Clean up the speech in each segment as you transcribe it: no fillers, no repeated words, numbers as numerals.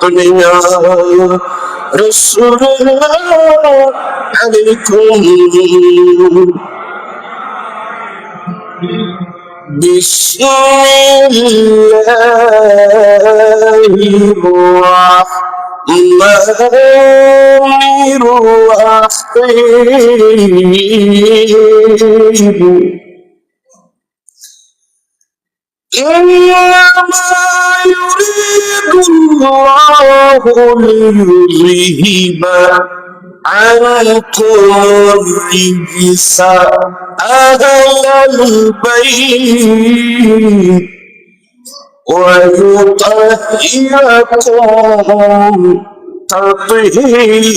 अपने या रसूलल्लाह अलैकुम बिस्मिल्लाहिर्रहमानिर्रहीम إنما يريد الله ليذهب عنكم الرجس أهل البيت ويطهركم تطهيرا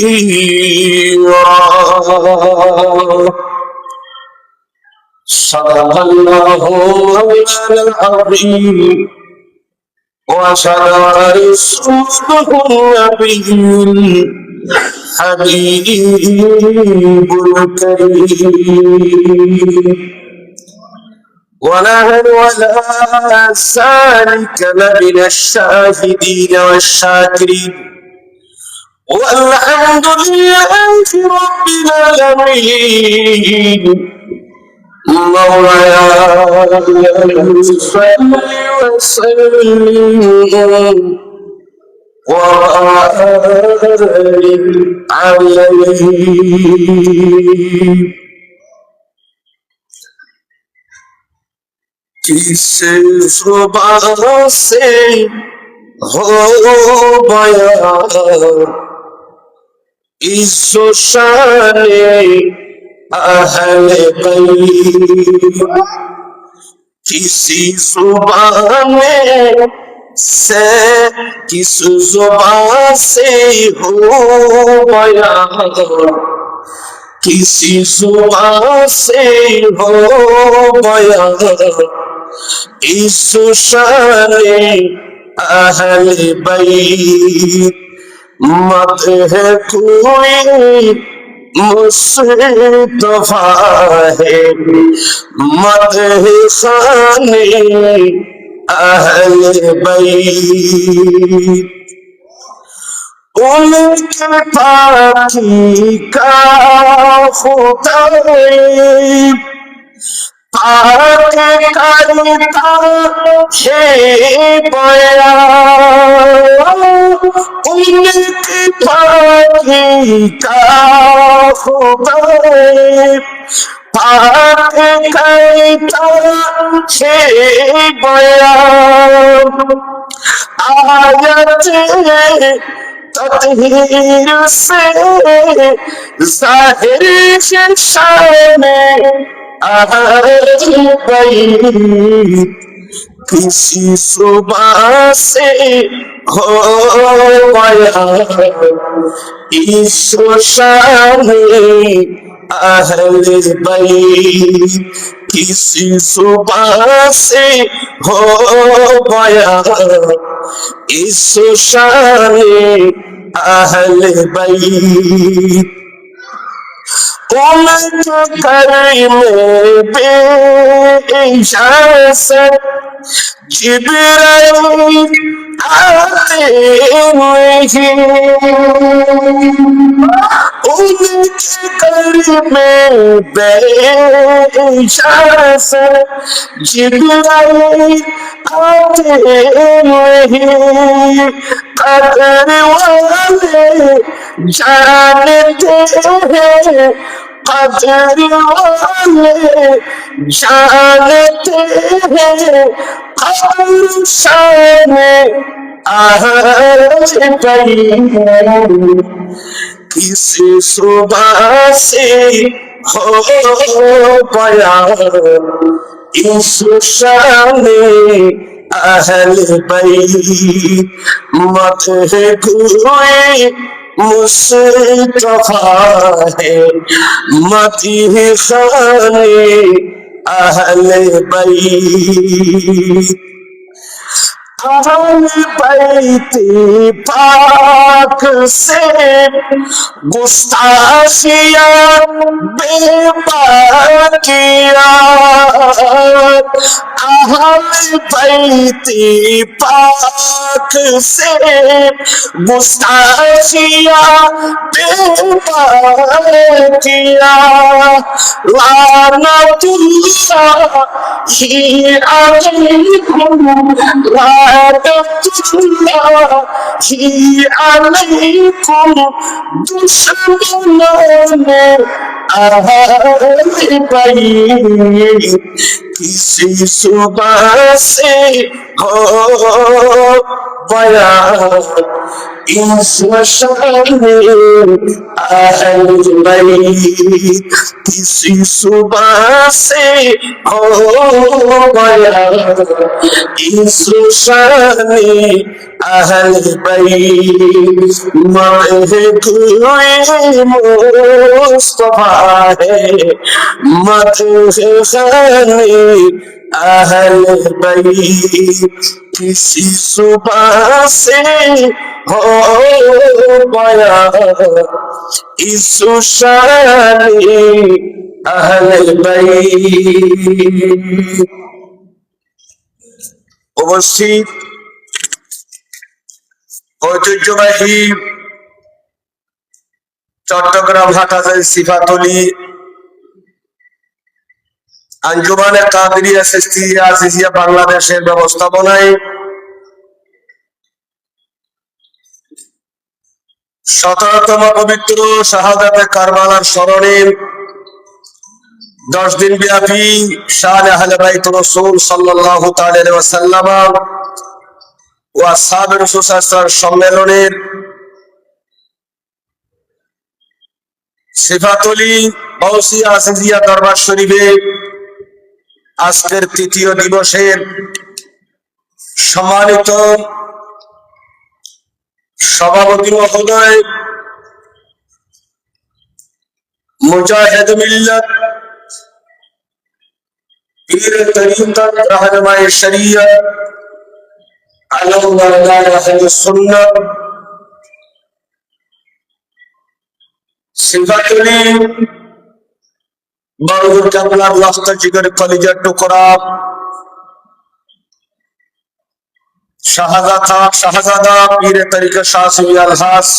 صدق الله مولانا العظيم وصدق رسوله النبي الحبيب الكريم ونحن على ذلك لمن الشاهدين والشاكرين والحمد لله رب العالمين مولاي صل وسلم وبارك عليه کس زبان سے ہو بیان عز و شان اہل بیت کسی زبان سے کس زبان سے ہو بیان کسی زبان سے ہو بیان عز و شان اہل بیت مدح کوئی مصطفیٰ ہے مدح خان اہل بیت ان کے پاکی کا خدائی پاک کرتا ہے بیان ان کے پاکی کا خدائی پاک کرتا ہے بیان آیت تطہیر سے ظاہر شان اہل بیت کسی صبح سے ہو بیان عز و شان اہل بیت کسی صبح سے ہو بیان عز و شان اہل بیت ان کے کرم بے اجازت جبرائیل آتے نہیں ان کے کرم بے اجازت جبرائیل آتے نہیں قدر والے جانتے ہیں قدر والے جانتے ہیں قدر شان اہل بیت کسی صبح سے ہو بیان عز و شان اہل بیت مدح کوئی مصطفیٰ ہے مدح خان اہل بیت अहल बैती पाक से गुस्ताखिया बेबाकिया, अहल बैती पाक से गुस्ताखिया बेबाकिया, लानतुल्लाहि अलैकुम अलैकुम दुश्मनों ने अहल बैत, किसी सुबह से हो बयान इस शान अहल बैत, किसी सुबह से हो बयान इस शान अहल बैत, महबूबे मुस्तफा है मदह अहल बैत, किसी सुबह से हो बयान इस शान अहल बैत। উপস্থিত ঐতিহ্যবাহী চট্টগ্রাম হাটহাজারী সিফাতলী আঞ্জুমানে কাদেরিয়া চিশতিয়া আজিজিয়া বাংলাদেশের ব্যবস্থাপনায় 17তম পবিত্র শাহাদাতে কারবালার স্মরণে 10 দিন ব্যাপী শান আহলে বাইত রাসূল সাল্লাল্লাহু তাআলা আলাইহি ওয়াসাল্লাম ও আসহাবে রাসূল সাল্লাল্লাহু আলাইহি ওয়াসাল্লাম সম্মেলনের সিফাতলী গাউসিয়া আজিজিয়া দরবার শরীফে আজকের তৃতীয় দিবসের সম্মানিত সভাপতি মহোদয়, মুজাহিদ মিল্লাত পীর তরিকত রাহনুমায়ে শরিয়ত আলমদার আহলে সুন্নাত সিফাতলী বড় কাবলার লস্ত জিগর কলিজার টুকরা শাহজাদা পীর তরিকত শাহ সুফি আলহাস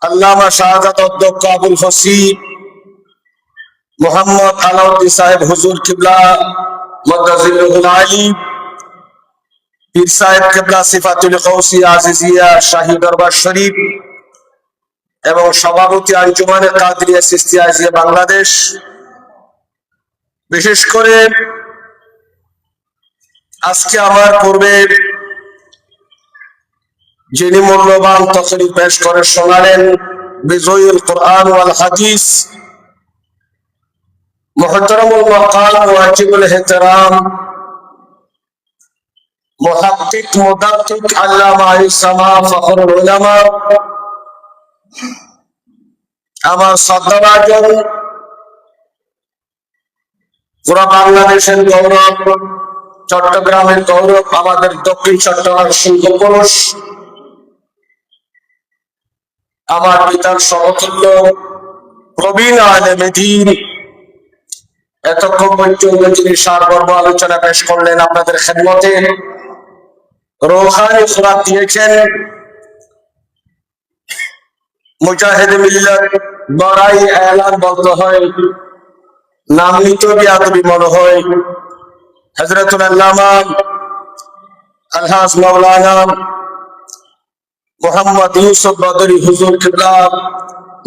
আল্লামা শাহজাদ অধ্যক্ষ আবুল ফসি মোহাম্মদ আলাউদ্দিন সাহেব হুজুর কিবলা মুদাজিলুল আলী, পীর সাহেব কিবলা সিফাতুল গাউসিয়া আজিজিয়া শাহী দরবার শরীফ এবং সভাপতি আঞ্জুমানে কাদেরিয়া চিশতিয়া আজিজিয়া বাংলাদেশ, বিশেষ করে আজকে আমার পূর্বে যিনি মূল্যবান তকরির পেশ করে শোনালেন বিজয়ুল কোরআন ওয়াল হাদিস মুহতারামুল মাকাম ওয়াজিবুল ইহতিরাম মুহাক্কিক মুদাক্কিক আল্লামা ইসামা ফখরুল উলামা, আমার শ্রদ্ধাভাজন পুরা বাংলাদেশের গৌরব, চট্টগ্রামের গৌরব, আমাদের দক্ষিণ চট্টগ্রাম শিল্পপুরুষ, আমার পিতার সমতুল্য প্রবীণ আলেমে দ্বীন, এতক্ষণ পর্যন্ত যিনি সারমর্ম আলোচনা পেশ করলেন আপনাদের খেদমতে, রৌহানি খোরাক দিয়েছেন, মুজাহিদ মিল্লাত বড়াই এলান বলতে হয়, নাম নিতে বেয়াদবি মনে হয়, হযরতুল আল্লামা আলহাজ মাওলানা মুহাম্মদ ইউসুফ বদরি হুজুর কিবলা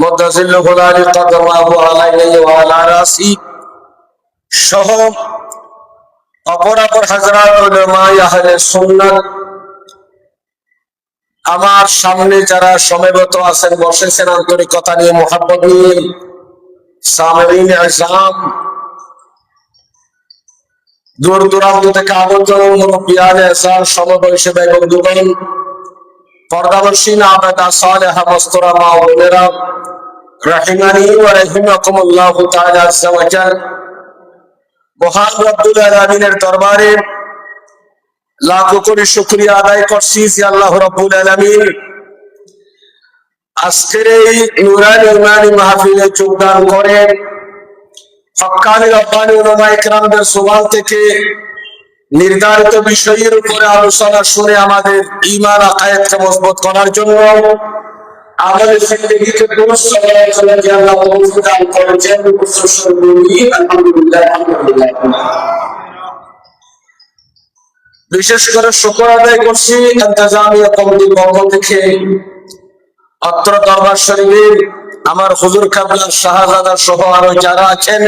মুদাজিলুল আলী কাদামাহু আলাইহি ওয়া আলা রাসি সহ অপর হযরত উলামা আহলে সুন্নাত, আমার সামনে যারা সমবেত আছেন, বসেছেন আন্তরিকতা নিয়ে, মুহাব্বত নিয়ে, সামিঈন আযম, দূর দূরান্ত থেকে আগত মুরব্বিয়ানে এসার সমবয়সী ভাই বন্ধুগণ, পর্দাবর্ষীন আবেদা সালেহা মস্তরা মা ও বোনেরা, রাহিমানি ওয়া রাহিমাকুমুল্লাহু তাআলা আযজা ওয়া জাল, মহান রব্বুল আলামিনের দরবারে লাখো কোটি শুকরিয়া আদায় করছি যে আল্লাহ রাব্বুল আলামিন আজকের এই নুরানি মাহফিলে যোগদান করে হক্কানি রব্বানি উলামায়ে কেরামদের জবান থেকে নির্ধারিত বিষয়ের উপরে আলোচনা শুনে আমাদের ঈমান আকিদাকে মজবুত করার জন্য আমাদের জিন্দেগিকে দুরূস্ত করার জন্য যে আল্লাহ তৌফিক দান করেছেন আলহামদুলিল্লাহ। বিশেষ করে শুকর আদায় করছি ইন্তেজামিয়া কমিটির পক্ষ থেকে অত্র দরবার শরীফের আমার হুজুর কাবলা শাহজাদা সহ আরো যারা আছেন,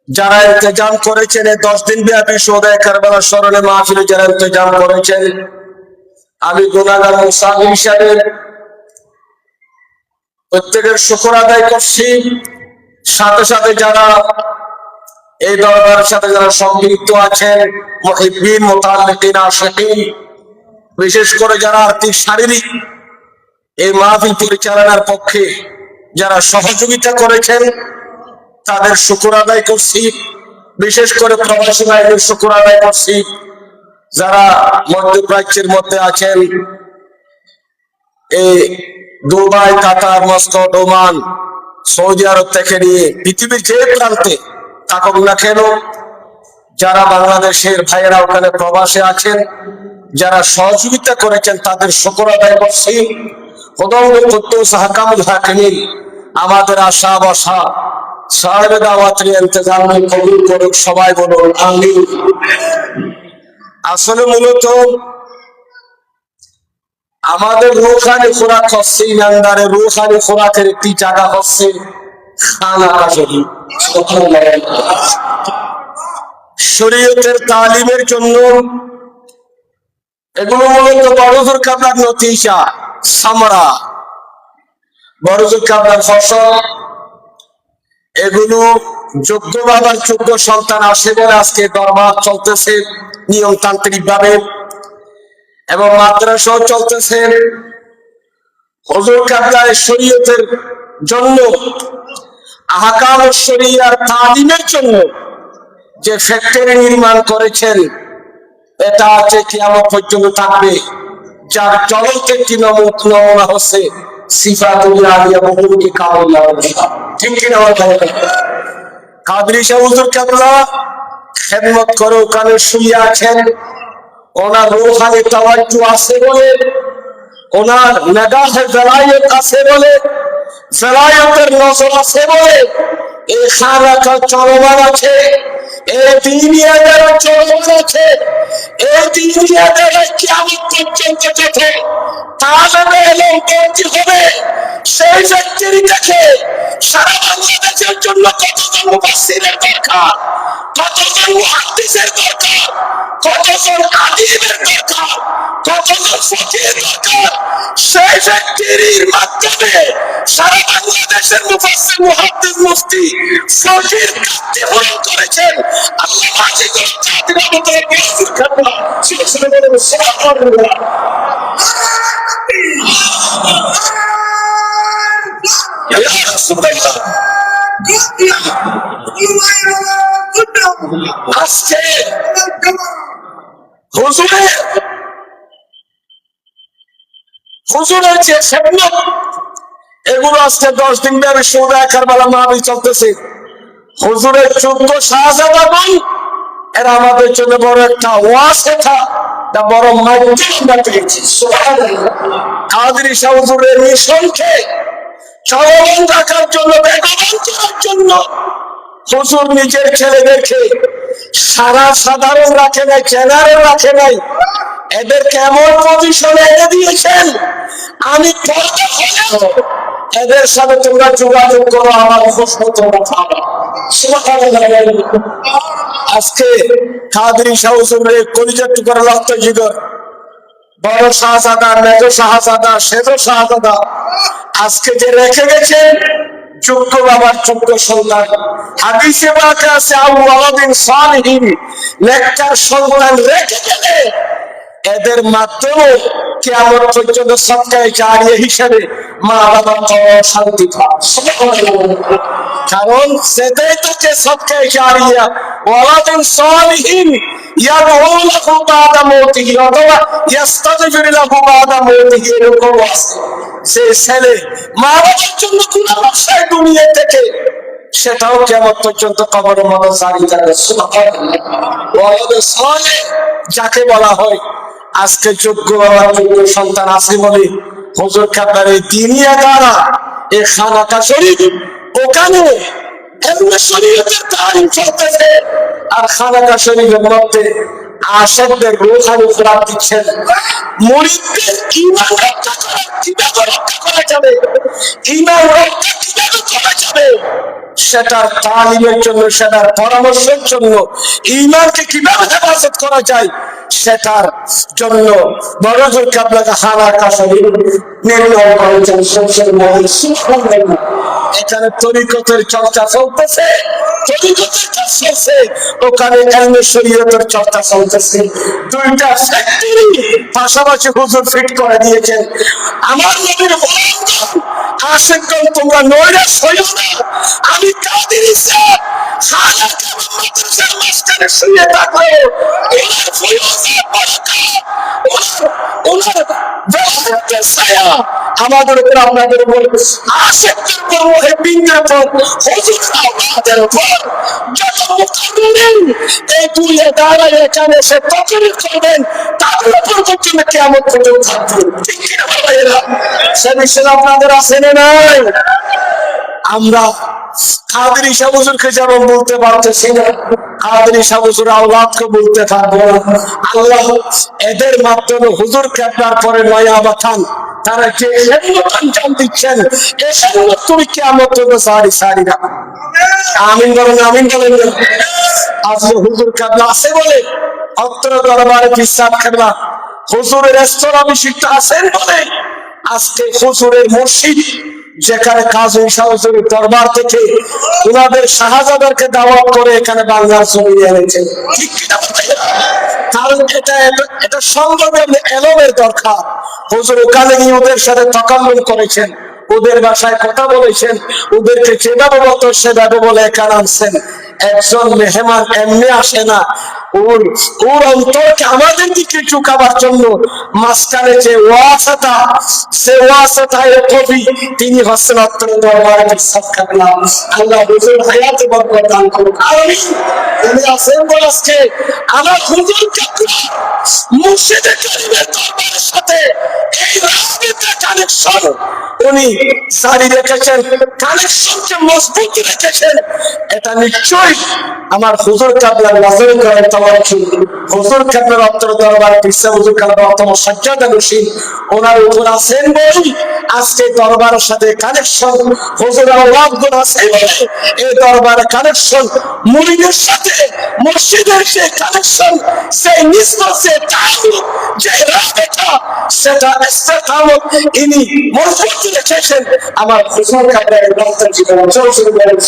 যারা ইন্তজাম করেছেন 10 দিন ব্যাপী শোদায়ে কারবালার স্মরণে মাহফিলে যারা ইন্তজাম করেছেন, আমি গুনাহগার মুসাফির হিসাবে প্রত্যেকের শুকর আদায় করছি। সাথে সাথে যারা এই দরবারের সাথে যারা সম্পৃক্ত আছেন, মুহিব্বিন, মুতাআল্লিকিন, আশিকিন, বিশেষ করে যারা আর্থিক শারীরিক এই মাহফিল পরিচালনার পক্ষে যারা সহযোগিতা করেছেন তাদের শুকর আদায় করছি। বিশেষ করে প্রবাসী ভাইদের শুকর আদায় করছি। যারা মধ্যপ্রাচ্যের মধ্যে আছেন, এই দুবাই, কাতার, মস্কো, ওমান, সৌদি আরব থেকে নিয়ে পৃথিবীর যে প্রান্তে থাকুক না কেন, যারা বাংলাদেশের ভাইয়েরা ওখানে প্রবাসে আছেন, যারা সহযোগিতা করেছেন তাদের শুকর আদায় করছি। খোদাউল কুদ্দুস হাকামুল হাকিমিন আমাদের আশা বসা সাহেবে দাওয়াতের ইন্তজাম কবুল করুক, সবাই বলুন আমিন। আসলে মূলত আমাদের রূহানি খোরাক হচ্ছে, ইমানদারের রূহানি খোরাকের একটি জায়গা হচ্ছে খানা শরীফ। শরীয়তের তালিমের জন্য এগুলো মূলত বড়জোর কাবলার নতিজা, সামরা, বড়জোর কাবলার ফসল। এগুলো যোগ্য বাবার যোগ্য সন্তান আসে বলে আজকে দরবার চলতেছে নিয়মতান্ত্রিক ভাবে এবং মাদ্রাসাও চলতেছে। হুজুর কাবলার শরীয়তের জন্য, আহকাম শরিয়ার তালিমের জন্য যে ফ্যাক্টরি নির্মাণ করেছেন, এটা আছে কিয়ামত পর্যন্ত থাকবে। যার জ্বলন্ত একটি নমুনা হচ্ছে সিফাতুল আলিয়া বহুমুখী কাবুল্লাহ। ঠিক কিনা বলেন? কাদরি শাহ হুজুর কাবলা খেদমত করে ওখানে শুয়ে আছেন। ওনার রূহানি তাওয়াজ্জু আছে বলে, ওনার নিগাহে বেলায়েত আছে বলে, বেলায়েতের নজর আছে বলে এই খানাকা চলমান আছে, এই দুনিয়াদের চলমান আছে, এই দুনিয়াদের কিয়ামত পর্যন্ত যেতে তাহলে এলেন বলতে হবে। সেই ফ্যাক্টরি থেকে সারা বাংলাদেশের জন্য কতজন মুফাসসিরের দরকার, কতজন মুহাদ্দিসের দরকার, কতজন আলিমের দরকার, কতজন ফকিহের দরকার। সেই ফ্যাক্টরির মাধ্যমে সারা বাংলাদেশের মুফাসসির, মুহাদ্দিস, মুফতি, ফকির কাজটি পূরণ করেছেন আল্লাহ মাঝি করে জাতির মধ্যে বসির খানা সুবহানাল্লাহ বলে সুবহানাল্লাহ। আজকে হুজুরের যে খেদমত, এগুলো আজকে 10 দিন ব্যাপী শোদায়ে কারবালা মাহফিল চলতেছে। হুজুরের 14 শাহজাদাগণ এরা আমাদের জন্য বড় একটা ওয়াসিতা, বড় মাধ্যম আমরা পেয়েছি। সুবহানাল্লাহ। কাদরি শাহ হুজুরের মিশনকে চলমান রাখার জন্য, বেগবান করার জন্য হুজুর নিজের ছেলেদেরকে সারা সাধারণ রাখে নাই, জেনারেল রাখে নাই, এদের কেমন পজিশনে এনে দিয়েছেন। আমি এদের সাথে তোমরা যোগাযোগ করো, আমার প্রশ্ন তোমরা পাবা। আজকে কাদরি শাহ হুজুরের কলিজার টুকরা রক্ত জিগর, বড় শাহজাদা, মেজ শাহজাদা, সেজ শাহজাদা আজকে যে রেখে গেছেন যোগ্য বাবার যোগ্য সন্তান। হাদিসে পাকে আছে আউওয়ালাদিন সালিহিন, নেককার সন্তান রেখে গেলে এদের মাধ্যমে কিয়ামত পর্যন্ত সদকায়ে জারিয়া হিসেবে মা বাবা শান্তি পায়। কারণ সেটাই তাকে সদকায়ে জারিয়া ওয়ালাদিন সালিহিন ইয়াদউ লাহু বাদা মাউতিহি অথবা ইস্তাগফিরু লাহু বাদা মাউতিহি, এরকম আছে সে ছেলে মা বাবার জন্য গুনাহ করছে দুনিয়া থেকে, সেটাও কিয়ামত পর্যন্ত কবরের মধ্যে জারি থাকবে। সুবহানাল্লাহ। ওয়ালাদে সালেহ যাকে বলা হয়, আজকে যোগ্য বাবার যোগ্য সন্তান আছে বলে হুজুর কাবলার এই দিনিয়া দ্বারা এই খানাকা শরীফ, ওখানে এলমে শরীয়তের তালিম চলতেছে, আর খানাকা শরীফের মধ্যে আশেকদের রূহানি খোরাক দিচ্ছেন। মুরিদদের ঈমান রক্ষা করা কিভাবে রক্ষা করা যাবে, ঈমান রক্ষা কিভাবে করা যাবে, সেটার তালিমের জন্য, সেটার পরামর্শের জন্য, ঈমানকে কিভাবে হেফাজত করা যায় সেটার জন্য বড় হুজুর কাবলা খানাকা শরীফ নির্মাণ করেছেন। সুবহানাল্লাহ। এখানে তরিকতের চর্চা চলতেছে, তরিকতের কাজ চলছে, ওখানে ইলমে শরীয়তের চর্চা চলতেছে। দুইটা ফ্যাক্টরি পাশাপাশি হুজুর ফিট করে দিয়েছেন। আমার নবীর গোলামগণ, আশিকগণ, তোমরা নৈরাশ হইও না। আমি কাদেরী সাহেব খানাকা মাদ্রাসার মাঝখানে শুয়ে থাকলে ওনার ফয়জের বরকত, ওনার বরকতের ছায়া আমাদের উপর, আপনাদের উপর, আশিকদের উপর, মুহিব্বিনদের উপর, হুজুর আওলাদের উপর যত মুকাররমিন এই দুনিয়া দাঁড়ায় এখানে এসে তকরীর করবেন, তাদের উপর পর্যন্ত কিয়ামত পর্যন্ত থাকবে। ঠিক কি না ভাইরা? সে বিষয়ে আপনাদের আছে না নাই? আমরা কাদেরী শাহ হুজুরকে যেমন বলতে পারতেছি না, কাদেরী শাহ হুজুর আওলাদকে বলতে থাকবো। আল্লাহ এদের মাধ্যমে হুজুর কেবলার পরে নয়াবাথান তারা যে খেদমত আঞ্জাম দিচ্ছেন, এই খেদমত তুমি কিয়ামত পর্যন্ত সারি সারি না। আমিন বলেন, আমিন বলেন। আজকে হুজুর কেবলা আছে বলে অত্র দরবারে পিসাব কেবলা হুজুরের স্থলাভিষিক্ত আছেন বলে আজকে হুজুরের মুর্শিদ যেখানে কাজী শাহ হুজুরের দরবার থেকে ওনাদের শাহজাদারকে দাওয়াত করে এখানে বাংলার জমিনে এনেছেন। ঠিক কিনা? কারণ এটা সংগ্রামে এলমের দরকার। হুজুর ওখানে গিয়ে ওদের সাথে তাকাল্লুম করেছেন, ওদের ভাষায় কথা বলেছেন, ওদেরকে যেভাবে বলতো সেভাবে বলে এখানে আনছেন। একজন মেহমান এমনি আসে না, ওর অন্তরকে আমাদের দিকে ঝুঁকাবার জন্য মাঝখানে যে ওয়াসাতা, সে ওয়াসাতা এর কবি তিনি হচ্ছেন অত্র দরবারে পিসাব কেবলা। আল্লাহ হুজুর হায়াতে বরকত দান করুন। আমিন। উনি আছেন বলে আজকে আমার হুজুর কেবলা মুর্শিদে কারিমের দরবারের সাথে এই রাজনীতির কানেকশন উনি জারি রেখেছেন, কানেকশনকে মজবুত রেখেছেন। এটা নিশ্চয়ই আমার হুজুর কেবলার নজরে করে তাওয়াক্কুল। হুজুর কেবলার অত্র দরবার পিসাব হুজুর কেবলার অত্র সাজ্জাদা নশীন ওনার উপর আছেন বই আজকে দরবারের সাথে কানেকশন, হুজুর আওলাদগুলো আছে বলে এই দরবারে কানেকশন, মুরিদের সাথে মুর্শিদের যে কানেকশন, সেই নিসবত, যে তাআল্লুক, যে রাবেতা, সেটা ইস্তেকামত ইনি মজবুত রেখেছেন। আমার হুজুর কেবলার রহমতের জীবন চলছে।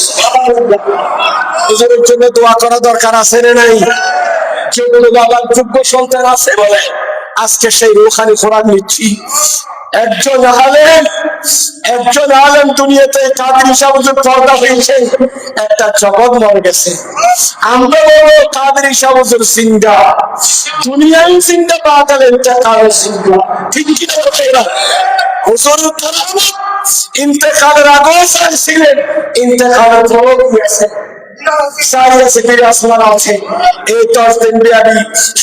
সুবহানাল্লাহ। হুজুরের জন্য দোয়া করা দরকার আছে না নাই? যেগুলো বাবার যোগ্য সন্তান আছে বলে আজকে সেই রুহানি খোরাক নিচ্ছি। একজন আলেম দুনিয়াতে কাদেরী শাহ হুজুর পর্দা হয়েছে, একটা জগৎ মরে গেছে। আমরা বলবো কাদেরী শাহ হুজুর জিন্দা, দুনিয়ায় জিন্দা, বাতালে ইন্তেকাল জিন্দা। ঠিক কি না? হুজুর ইন্তেকালের আগেও ছিলেন, ইন্তেকালের পরও দিয়েছেন।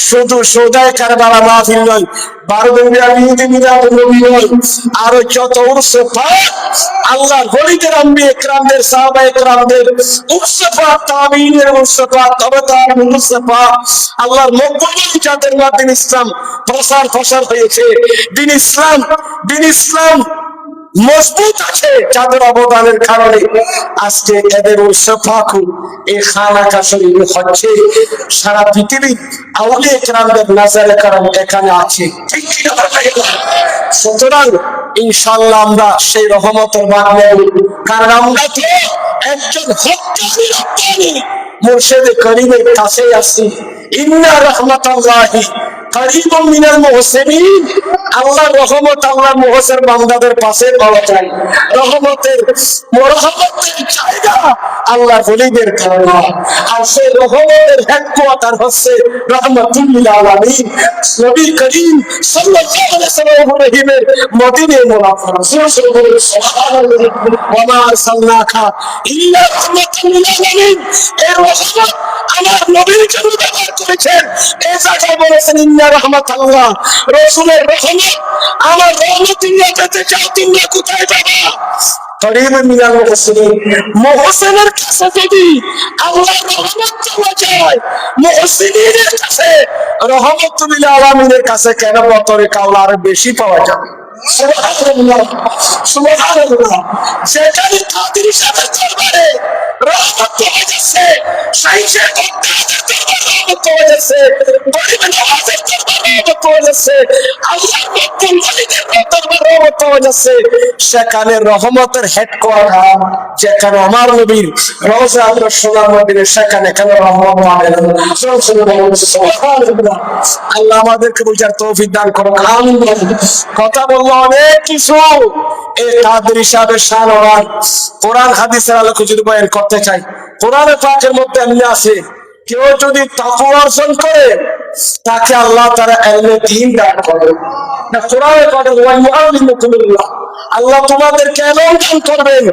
শুধু সৌদায় কারবালা মাহফিল নয়, 12 দিন ব্যাপী মিলাদুন নবী নয়, আরো যত উরস পাক আল্লাহর ওলিদের, আম্বিয়া ইকরামদের, সাহাবায়ে ইকরামদের উরস পাক, তাবিঈনের উরস পাক, তবে তাবিঈন উরস পাক, আল্লাহর মকবুল যাদের মাধ্যমে ইসলাম প্রসার হয়েছে, দিন ইসলাম মজবুত আছে, যাদের অবদানের কারণে আজকে এদের উরসফাকু এই খানাকা শরীফ হচ্ছে। সারা পৃথিবীর আউলিয়া কেরামদের নাজারে কারাম এখানে আছে। ঠিক কি না? সুতরাং ইনশাআল্লাহ আমরা সেই রহমতের ভাগ নেব, কারণ আমরা তো একজন হক্কানি রব্বানি মুর্শিদে করিমের কাছে আছি। ইন্না রাহমাতাল্লাহি করিবুম মিনাল মুহসিনিন, আল্লাহর রহমত আল্লাহর মুহসিন বান্দাদের পাশে পাওয়া যায়। রহমতের জায়গা আল্লাহর ওলিদের কারণে, আর সেই রহমতের হেডকোয়ার্টার হচ্ছে রাহমাতুল লিল আলামিন নবী করিম সাল্লাল্লাহু আলাইহি ওয়াসাল্লামের মদিনা মুনাওয়ারা। সুবহানাল্লাহ, ওয়া মা আরসালনাকা ইল্লা রাহমাতাল লিল আলামিন। এই রহমত আমার নবীর জন্য ব্যবহার করেছেন। এই জায়গায় বলেছেন ইন্না রাহমাতাল্লাহ, রাসূলের রহমত, আমার রহমত নিয়ে যেতে চাও তোমরা কোথায় যাবা? করিবুম মিনাল মুহসিনিন, মুহসিনের কাছে যদি আল্লাহর রহমত চলে যায়, মুহসিনের কাছে রহমাতুল লিল আলামিনের কাছে কেন বতরে কাউলা আরো বেশি পাওয়া যাবে? সুবহানাল্লাহ, সুবহানাল্লাহ। যেখানে কাদের সাহেবের দরবারে রহমত পাওয়া যাচ্ছে, শাইখে বক্তাদের দরবারে রহমত পাওয়া যাচ্ছে, গরিবের নওয়াজের দরবারে রহমত পাওয়া যাচ্ছে, আল্লাহর মকবুল ওলিদের দরবারে রহমত পাওয়া যাচ্ছে, সেখানে রহমতের হেডকোয়ার্টার যেখানে আমার নবীর রওজা আল্লাহ সোনার মদিনা, সেখানে কেন রহমত পাবে না? সুবহানাল্লাহ। আল্লাহ আমাদেরকে বুঝার তৌফিক দান করুন, আমিন। কথা বললো অনেক কিছু, এই কাদের সাহেবের শান ওরান কোরআন হাদিসের আলোকে যদি বয়ান করতে চাই, কোরআন পাকের মধ্যে এমনি আছে, কেউ যদি তাকওয়া অর্জন করে তাকে আল্লাহ তাআলা ইলমে দ্বীন দান করে। না, কোরআনে বলে ওয়া ইউআল্লিমুকুমুল্লাহ, আল্লাহ তোমাদেরকে ইলম দান করবেন,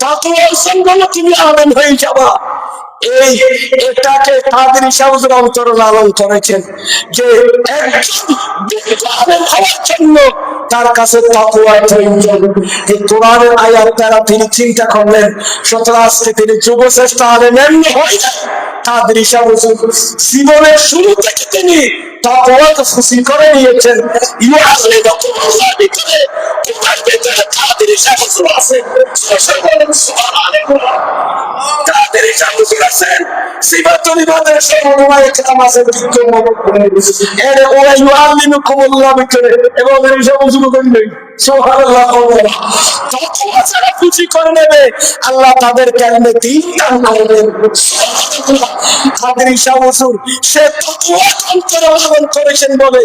তাকওয়া অর্জন করলে তুমি আলেম হয়ে যাবা। এটাকে কাদের সাহেব অন্তর লালন করেছেন যে একজন বিজ্ঞ আলেম হওয়ার জন্য তার কাছে তাকওয়া প্রয়োজন। এই কোরআনের আয়াত দ্বারা তিনি চিন্তা করলেন, সুতরাং আজকে তিনি যুবশ্রেষ্ঠ আলেম এমনি হয়ে যায়। কাদের সাহেব জীবনের শুরু থেকে তিনি তাকওয়াকে খুশি করে নিয়েছেন। ইউআল্লিমুকুমুল্লাহ ভিতরে তোমার ভিতরে কাদের সাহেব আছে। সুবহানাল্লাহ। কাদের সাহেব আছেন সিফাতুল ইবাদের সমন্বয়ে কামাসের বিদ্যমান এর ওয়া ইউআল্লিমুকুমুল্লাহ ভিতরে এবং এর সমস্ত করবেন। সুবহানাল্লাহ। তাকওয়া ছাড়া খুশি করে নেবে, আল্লাহ তাদের ইলমে দ্বীন দান করবেন। সুবহানাল্লাহ। কাদের সাহেব সে তাকওয়া অন্তরে লালন করেছেন বলে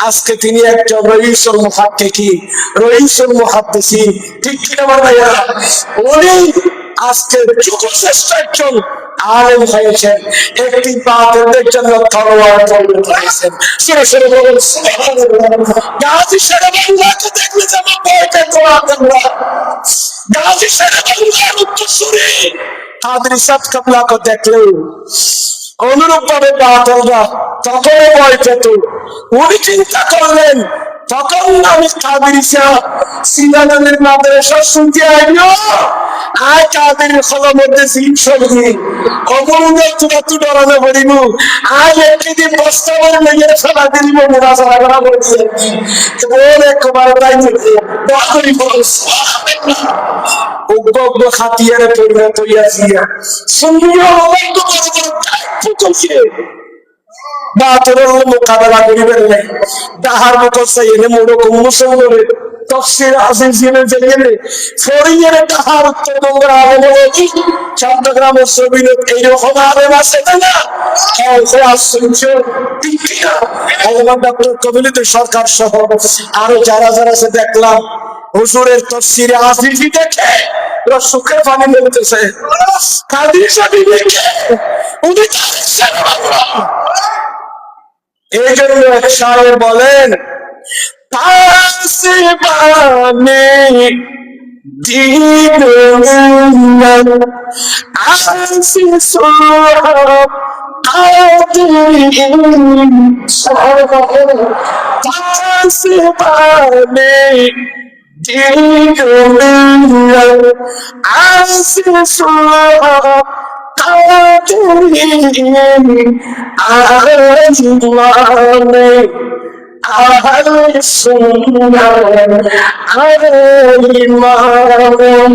আজকে তিনি একজন রইসুল মুহাদ্দিসিন, রইসুল মুহাদ্দিসিন, ঠিক কি না ভাইয়া? উনি আজকে যুগশ্রেষ্ঠ একজন আলেম হয়েছেন, একটি বাতিলের জন্য তলোয়ার তৈরি করেছেন। সুরে সুরে বলুন সুবহানাল্লাহ। গাজী শেরে বাংলাকে দেখলে যেমন বইকে কোরআন বাংলা, গাজী শেরে বাংলার উত্তরসূরি কাদরি সাহেব কাবলাকে দেখলে অনুরূপ ভাবে বাতিলরা তখন ভয় পেত। উনি চিন্তা করলেন, তখন আমি কাদরি সাহেব সিনানের মাদ্রাসা শুনতে আইলো, আয় কাদের খোলা মধ্যে সিট সবজি অবরুণের তুরাতু ডরানো পড়িব, আয় একদিন বস্তা করে মেয়ের ফেলা দিলিব মুরাজারা করা বলছে ওর একবার তাই দোয়া করি উগ্র খাতিয়ারে পরিণত হইয়াছিয়া সুন্দর অবৈধ বড় বড় দায়িত্ব চলছে বাহাত্তরের মোকাবেলা করিবেন নাই। ডাহার মতো চাইলে মোড়কম মুসলমানের তফসির আজিজের জেনে ফরিয়ের ডাহার উত্তরবঙ্গের আলেম চট্টগ্রাম ও সবিনত এইরকম আলেম আছে না? আশ্চর্য। ডক্টর কবিলিত সরকার সহ আরো যারা যারা সে দেখলাম হুজুরের তফসিরে আজিজি দেখে সুখের পানি মেলতেছে। কাদের সাথে দেখে উনি এই জন্য এক শায়ের বলেন, পাসবানে দিন আসি সোহাব আদিন পাসবানে দিন আসি সোহাব أهل السنة الإمام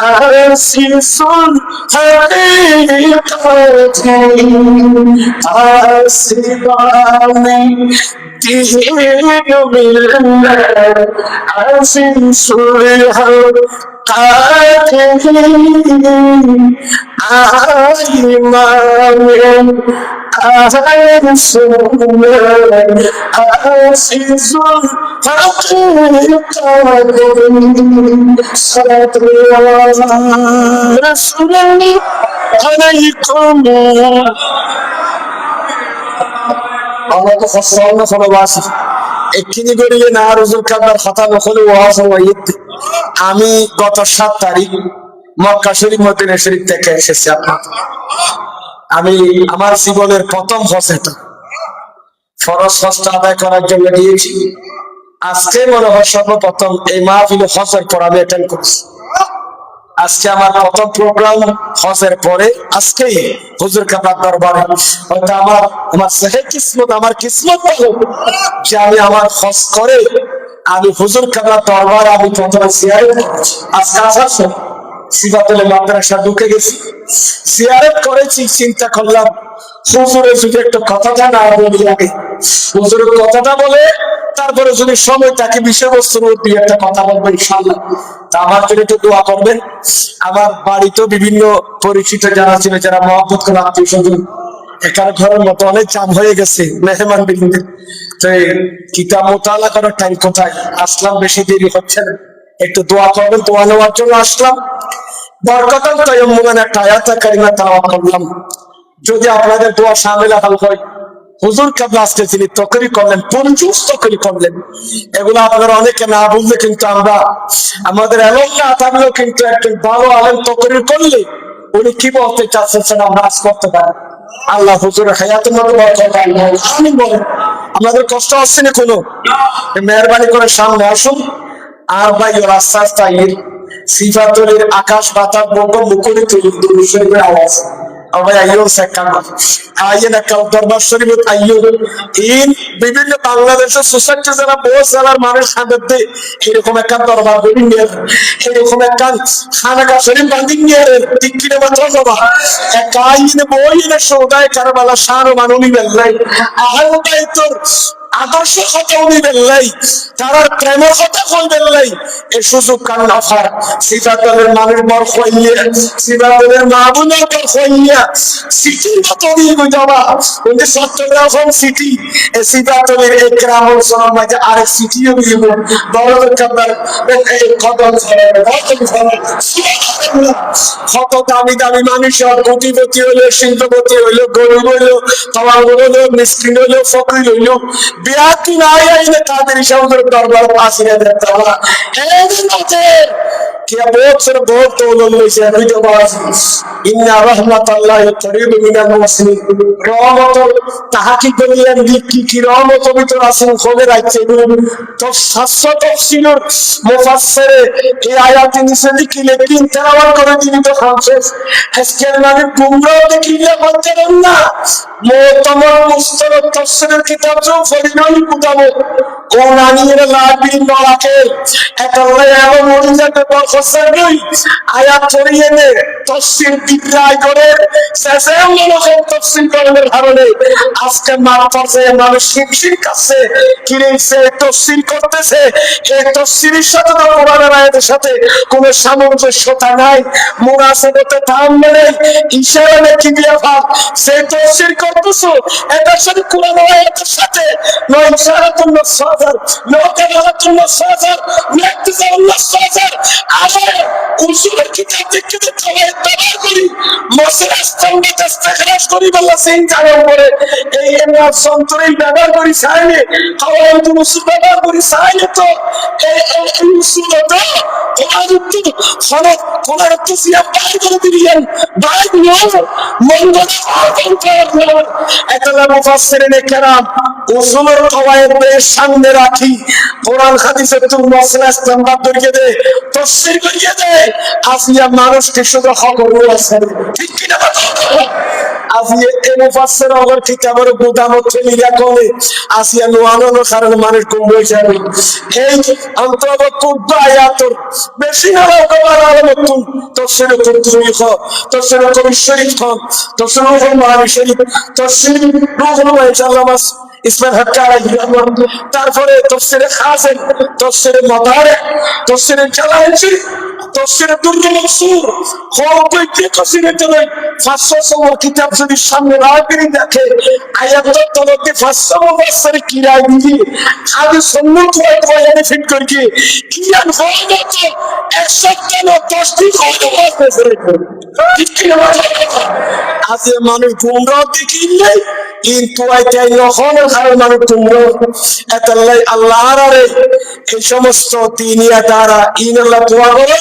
আসিসুল হাকিকতি আসিবানি দিন মিল্লাত আসিসুল হাকিকতি আইমান আসিসুল আমি গত 7 তারিখ মক্কা শরীফ মদিনা শরীফ থেকে এসেছি। আমি আমার জীবনের প্রথম হজ, এটা ফরজ হজটা আদায় করার জন্য গিয়েছি। আজকে মনে হয় সর্বপ্রথম এই মাহফিল হজের পর আমি অ্যাটেন্ড করছি। আজকে আমার প্রথম প্রোগ্রাম হজের পরে, আজকেই হুজুর কাবার দরবারে। হয়তো আমার সেহে কিসমত, আমার কিসমত ভালো যে আমি আমার হজ করে আমি হুজুর কাবার দরবারে আমি প্রথমে জিয়ারত করেছি। আজকে আসার সময় সিফাতুল মাদ্রাসা ঢুকে গেছি, জিয়ারত করেছি। চিন্তা করলাম হুজুরের যদি একটা কথাটা না বলি, আগে হুজুরের কথাটা বলে তারপরে যদি সময় থাকে বিষয়বস্তুর উপর দিয়ে একটা কথা বলবো ইনশাআল্লাহ। তা আমার জন্য একটু দোয়া করবেন। আমার বাড়িতেও বিভিন্ন পরিচিত যারা ছিল, যারা মহব্বত করে আত্মীয় স্বজন, এখানে ঘরের মতো অনেক জাম হয়ে গেছে মেহমান বিন্দু। তো কিতাব মোতালা করার টাইম কোথায়, আসলাম বেশি দেরি হচ্ছে না, একটু দোয়া করবেন। দোয়া নেওয়ার জন্য আসলাম। বরকতাল তায়াম্মুমান একটা আয়াতে কারিমা তেলাওয়াত করলাম। যদি আপনাদের দোয়া শামিল হয়, হুজুর কাবলা আজকে যিনি তকরি করলেন, 50 তকরি করলেন, এগুলো আপনারা অনেকে না বুঝলে কিন্তু আমরা আমাদের এলম না থাকলেও কিন্তু একজন ভালো আলেম তকরি করলে উনি কি বলতে চাচ্ছেন আমরা আজ করতে পারি। আল্লাহ হুজুরের হায়াতের মধ্যে বরকত দান। আমিন বলেন। আমাদের কষ্ট হচ্ছে না কোনো, মেহরবানি করে সামনে আসুন। আর ভাই রাস্তা রাস্তা সিফাতুলের আকাশ বাতাস বঙ্গ মুখরিত দুরুদের আওয়াজ বিভিন্ন বাংলাদেশের সোসাইটি যারা বহু জেলার মানুষ সাথে এরকম একটা দরবার করি নিয়ে, এরকম একটা খানাকা শরীফ বান্ধি নিয়ে ঠিক কিনে মাত্র বাবা একটা আইনে বই এনে সৌদায় কারবালা সার মানুষ বেল্লাই আহল বাইতুর আদর্শ কথা উনি বেল্লাই, তার প্রেমের কথা কই বেল্লাই। এই সুযোগ কান অফার সিফাতুলের মানুষ বর হইয়ে, সিফাতুলের মাহবুবের বর হইয়া সিটির মতো নিয়ে যাওয়া ওই চট্টগ্রাম সিটি, এই সিফাতুলের এই গ্রামের সবার মাঝে আরেক সিটিও নিয়ে বড় কাবার কদম কত দামি দামি মানুষ, কোটিপতি হইলো, শিল্পপতি হইলো, গরিব হইলো, তমাল হইলো, মিসকিন হইলো, ফকির হইলো, বিয়াতি নাই আইনে তাদের হিসাবের দরবার আসিয়া দেখতে হবে। এদের মধ্যে क्या बहुत से बहुत तो लोग से अभी तो बात इन्ना रहमतुल्लाह करीब मिनाल मुहसिनीन रहमत তাহাকি বলিলেন কি রহমত পবিত্র আসেন খোলে রাখছে। তো 700 তাফসীরের মুফাসসিরে এই আয়াতে নিচে লিখলে কিন তেলাওয়াত করে দিন তো খামশেষ আজকের মানে গুমরাহ দেখিলে বলতেন না মুতামাম মুস্তালাহ তাফসীরের কিতাব जो ফরিদুল কুতাব কোন আনিয়ে লাগবি নলাকে একালে এমন মরিজাতে বলছেন নই আয়াত ছড়িয়ে নে তাফসীর বিদ্যায় করে শেষে মনোযোগ তাফসীর করার কারণে আজকে মারফতে মানুষ শিক্ষিত কাছে কিনেছে তাফসীর করতেছে। এই তাফসীরের সাথে তো কোরআনের আয়াতের সাথে কোনো সামঞ্জস্যতা নাই, মুনাসাবাতে তাআম্মুল ইশারা নাকি দিয়া ভাব সে তাফসীর করতেছো এটার সাথে কোরআনের আয়াতের সাথে নয় ইশারাতুন নাসাজার নকালাতুন নাসাজার নাকতাজাউন নাসাজার আরে উসুলের কিতাব দেখতে তওয়ায়েদ ব্যবহার করি মাসের আস্তাঙ্গিক ইস্তেখরাজ করি বলা সেই জায়গার উপরে এই এমন সন্তরই ব্যবহার করি চাইলে তওয়ায়েদ উসুল ব্যবহার করি চাইলে তো এই উসুল তো তোমার তো সিয়া পাই করে দিলেন বাই নিও মঙ্গল একলা মুফাসসিরিন কেরাম উসুলের তওয়ায়েদের সামনে রাখি কোরআন হাদিসের তো মসলা ইসলামবাদ ধরিয়ে দে তাফসীর করিয়ে দে আসিয়া মানুষকে শুধু খবর আছে ঠিক কি না আজি এই মুফাসসির আমার কিতাবের গুদামত লিয়া কোনে আসিয়া নোয়ানোর কারণে মানুষ কম হয়েছে এই অন্তর্ভুক্ত আয়াতর বেশি না কবার আলামতুন তফসির কুরতুবি খ তফসির কবি শরীফ খ তফসির রুহুল মাআনি শরীফ তফসির রুহুল মাআনি আল্লামা ইসমাইল হক আলাইহিস তারপরে তফসিরে খাসেন তফসিরে মাদারিক তফসিরে জালালাইন তফসিরে দুররুল মানসুর কয়টি তফসিরে তলে 500 কিতাব যদি সামনে রাখি দেখে আয়াতের তলতে 500 মুফাসসির কিরাই দিয়ে আদি সুন্নাত ওয়াই বয়ানে ফিট করে কি আর হয় না তো 110টি কথা ঠিক কি না আজে মানুষ গুমরাহ দেখিলে কিন্তু আইতাই নখনের কারণ মানুষ গুমরাহ এতাল্লাই আল্লাহর আরে এই সমস্ত দিনিয়া দ্বারা ইনাল্লাহ দোয়া করে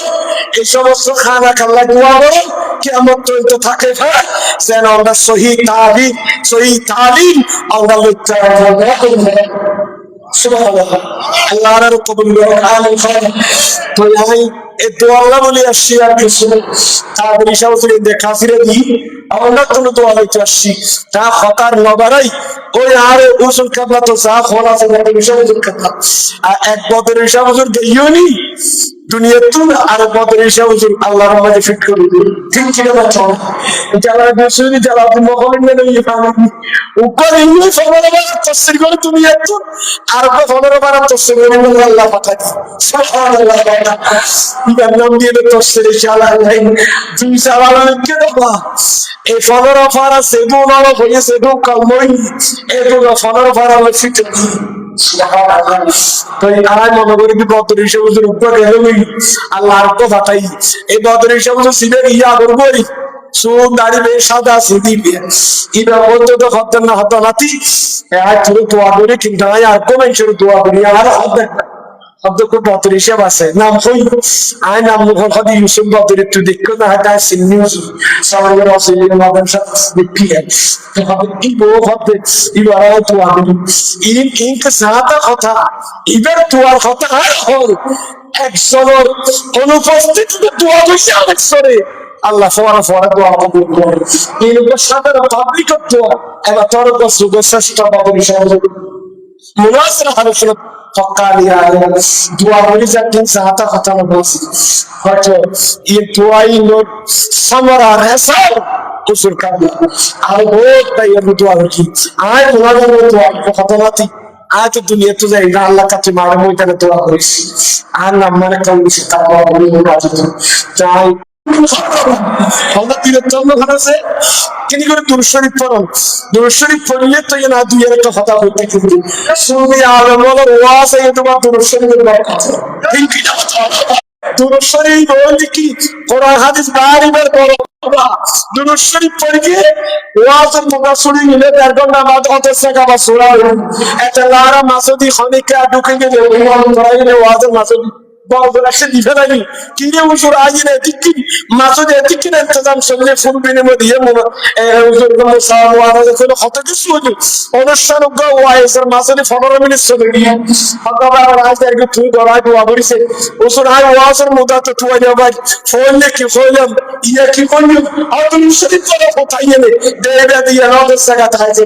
এই সমস্ত খানা খাল্লা দোয়া করে কিয়ামত পর্যন্ত থাকে ভাই যেন আমরা সহি তালিম আমরা লইতে সুবহানাল্লাহ আল্লাহর কবুল আমিন তো আমি এই দোয়া আল্লাহ বলি আসি আর কিছু তারপরে ইশাউসুল দেখা ফিরে দিই আমরা কোনো দোয়া লইতে আসছি তা হকার নবারাই ওই আর উসুল কাবলা তো যা খোলা আছে ইশাউসুল কাবলা আর এক বদর ইশাউসুল গইয়নি দুনিয়া তুন আর বদর ইশাউসুল আল্লাহর রহমতে ফিট করে দিই ঠিক ছিল না চল যারা বেসুরি যারা মহলিন নেই ইফানি উপর ইংলিশ ফলরে তাফসীর করে তুমি এত আর ফলরে বারা তাফসীর করে আল্লাহ পাঠাই সুবহানাল্লাহ ইবার নাম দিয়ে তাফসীর ইনশাআল্লাহ দুই সালাম কে দাও এই ফলরে ফারা সেদু নালো হয়ে সেদু কালমই এই তো ফলরে ফারা ফিট সুবহানাল্লাহ তো আয় মনে করি কি বদর ইশাউসুল উপর গেলই আল্লাহর তো পাঠাই এই বদর ইশাউসুল সিবে ইয়া করবই সুন দাড়ি বে সাদা সিদি বে ইবা বলতো তো খতম না হতো নাতি আর তুই দোয়া করে কিন্তু আর কোন ইনশাআল্লাহ দোয়া করি আর শব্দ খুব বদর হিসাব আছে নাম কই আয় নাম মুখর খাদি ইউসুফ বদর একটু দেখো না হাটা সিন্নি ইউসুফ সালামের রাসূলের মাদ্রাসা বিপিএন তো হবে কি বো হবে ইবার তো আমি ইনক সাথে কথা ইবার তোর কথা আর হল একজনের অনুপস্থিতিতে দোয়া কইছে আরেকজনে আল্লাহ ফওয়ারা দোয়া কবুল করে এই লোকের সাথে পাবলিক দোয়া এবার তোর সুগো শ্রেষ্ঠ বদর হিসাব মুনাসরা হারফ ফকালিয়া দোয়া বলি যাচ্ছেন সাহাতা কথা বলছি হয়তো এই দোয়াই লোক সামরা রেসাল উসুল কাবলা আর বহুত তাই দোয়া কি আয় তোমাদের দোয়া কথা নাতি আজ দুনিয়া তো যাই না আল্লাহ কাছে মারে ময়দানে দোয়া করিস আর নাম মানে কম বেশি তাকওয়া বলি কাজ চাই আমরা দিনের জন্য ঘটাছে কিনি করে দুরশরীফ পড়ুন দুরশরীফ পড়লে তো না দুই একটা কথা বলতে কিন্তু সুনি আলম বলার ওয়াজ এই তোমার দুরশরীফের বরকত ঠিক কি না দুরশরীফ বলতে কি কোরআন হাদিস বারবার পড়ো দুরশরীফ পড়ে ওয়াজের তোমরা শুনে নিলে 1.5 ঘন্টা বাদ অত টাকা বা সূরা এটা লারা মাসুদি খনিকা ঢুকে গেলে ওয়াজের মাসুদি বাবুরাশে দিবে নাকি কি রে হুজুর আইনে ঠিকই মাসুদ ঠিকই না ইন্তজাম সঙ্গে ফুল বিনিময় দিয়ে মনে হুজুর মুসাওয়া ওয়ারা কোনো কত কিছু হলো অনুষ্ঠান ওয়াইসের মাসুদি 15 মিনিট চলে গিয়ে হতবা রাজ একটু তুই গড়াই দোয়া করিছে হুজুর আই ওয়াজের মুদা তো তুই যাবাই ফোন কি ফোলাম ইয়া কি করলি আর তুমি শরীফ করে কোথায় এলে দেবে দিয়ে নদের জায়গা থাকে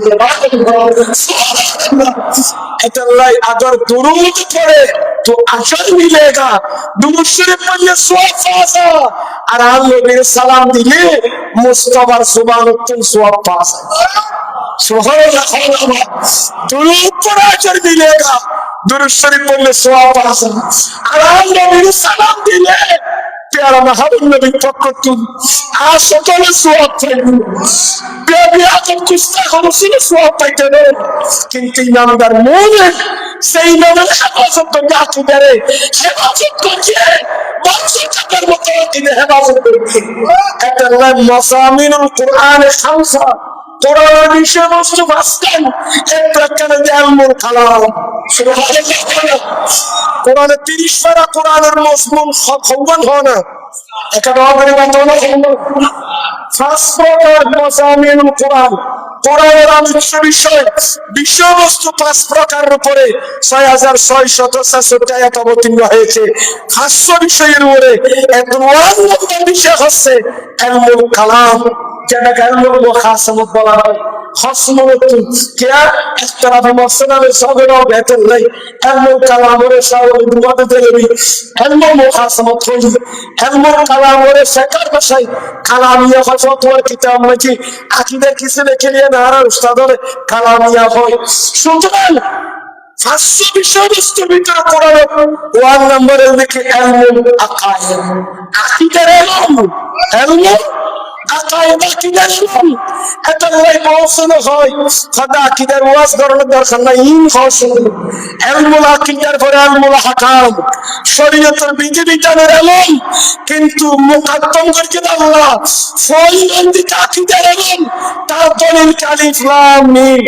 এটা লাই अगर दुरूद पढ़े तो अजर मिलेगा दुरूद शरीफ पढ़िए सवाब पासा और हम लोग सलाम दिए मुस्तफा सुभान तुम सवाब पासा सुभान अल्लाह दुरूद पढ़ा अजर मिलेगा दुरूद शरीफ पढ़िए सवाब पासा और हम लोग सलाम दिए प्यारा महबूब नबी पक्कतुम आज সকলে সওয়াব পাইবে বেবি আদম কুস্তা খরসিলে সওয়াব পাইতে না কিন্তু ইমানদার মুমিন সেই ইমানের হেফাজত করতে আকিদারে হেফাজত করছে বাচ্চাদের মতো দিনে হেফাজত করছে এটা নাম মাসামিনুল কুরআনে খামসা কোরআনের বিষয়বস্তু বাস্তব এক প্রকারের ইলমুল কালাম সুবহানাল্লাহ কোরআনে 30 পারা কোরআনের মজমুন খবর হয় না এটা নবীর বান্দা শাস্ত্রের মাসামিনুল কোরআন কোরআনের আলোচ্য বিষয়বস্তু 5 প্রকারের উপরে 6666 আয়াত অবতীর্ণ হয়েছে 500 বিষয়ের উপরে 51 বিষয় হচ্ছে ইলমুল কালাম যেটাকে আলমুল মুখাসামাত বলা হয়। খসমতুন কিয়া ইখতিলাফ মাসআলার সবরও বেতন নাই। আলমুল কালামের সাওয়াল দুয়াতে দেবি আলমুল মুখাসামাত হই। আলমুল কালামের শেখার ভাষায় কালামিয়া ফতোয়ার কিতাব নাকি আকীদা কিছু লিখে নিয়ে না আর উস্তাদের কালামিয়া হয়। সুতরাং 500 বিষয়বস্তুর ভিতরে কোরআন 1 নম্বরে লিখে আলমুল আকায়েদ, আকীদার ইলম, আলমুল আকায়েদ আকীদার ইলম। এটা লই পৌঁছানো হয় খোদা আকীদার ওয়াজ করার দরকার নাই, ইন হসন আলমুল আকিদার পরে আলমুল হাকাম, শরীয়তের বিধিবিধানের ইলম। কিন্তু মুকদ্দম করকে আল্লাহ ফয়বন্দি আকীদার ইলম, তার দলিল আলিফ লাম মিম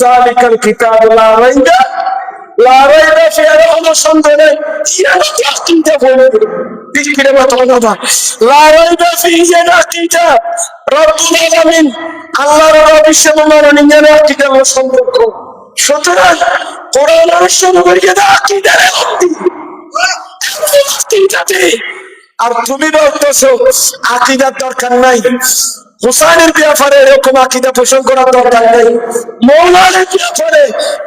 যালিকাল কিতাব লা রাইবা লা রাইবা ফিহি কোনো সন্দেহ নেই। ইয়ানা আকীদা বলে বিক্রে মাতানা লা রাইবা ফিহি আকীদা রব্বুল আলামিন, আল্লাহর অবিস্মরণীয় আকীদা ও সম্পর্ক। সুতরাং কোরআন অনুসরণ করিয়ে দা আকীদার আকীদাতে। আর তুমি বলতেছো আকীদার দরকার নাই, হুসাইনের ব্যাপারে এরকম আকীদা পোষণ করার দরকার নাই, মৌলানার ব্যাপারে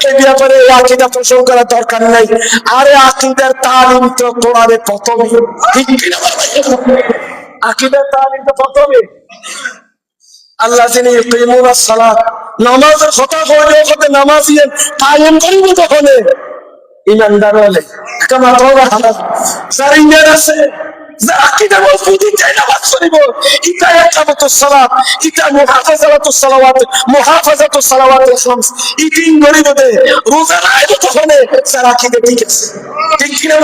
এই ব্যাপারে আকীদা পোষণ করার দরকার নাই। আরে আকীদার তালিম তো কোরআনে প্রথমে, ঠিক কিনা? আকীদার তালিম তো প্রথমে। আল্লাহ যিনি ইকিমুনাস সালাত, নামাজের কথা কইলে ওখানে নামাজিয়ে কায়েম করিব তখন ইমানদার হলে কামা তোরা হালাল যার ইমান আছে, যার আকীদা মজবুত, তাই নামাজ পড়িব। ইতা ইকামাতুস সালাত, ইতা মুহাফাজাতুস সালাওয়াত, মুহাফাজাতুস সালাওয়াতুল খামস, ইতিন করিব দে রোজা রাখব তখন যার আকীদা ঠিক আছে, ঠিক কিনা?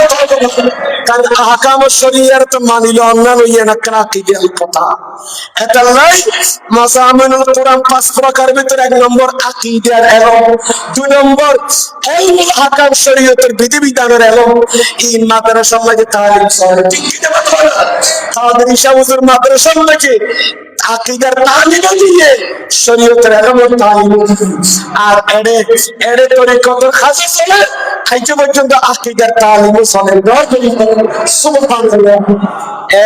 কারণ আহকাম শরীয়ত তো মানিল অন্যান্য ইয়া না আকীদার কথা। এটা নাই মাসামিনুল কোরআন 5 প্রকার ভিতরে 1 নম্বর আকীদার ইলম, 2 নম্বর ইলমুল আহকাম শরীয়তের বিধিবিধানের ইলম। এই মাদ্রাসা লাগে তালিম সরে, ঠিক কিনা? আমাদের ঈশা হুজুর মাদ্রাসা লাগে আকীদার তালিম দিয়ে শরীয়তের ইলম তালিম। আর এড়ে এড়ে তরিকত খাসা চলে আইতে পর্যন্ত আকীদার তালিম চলে। সুবহানাল্লাহ।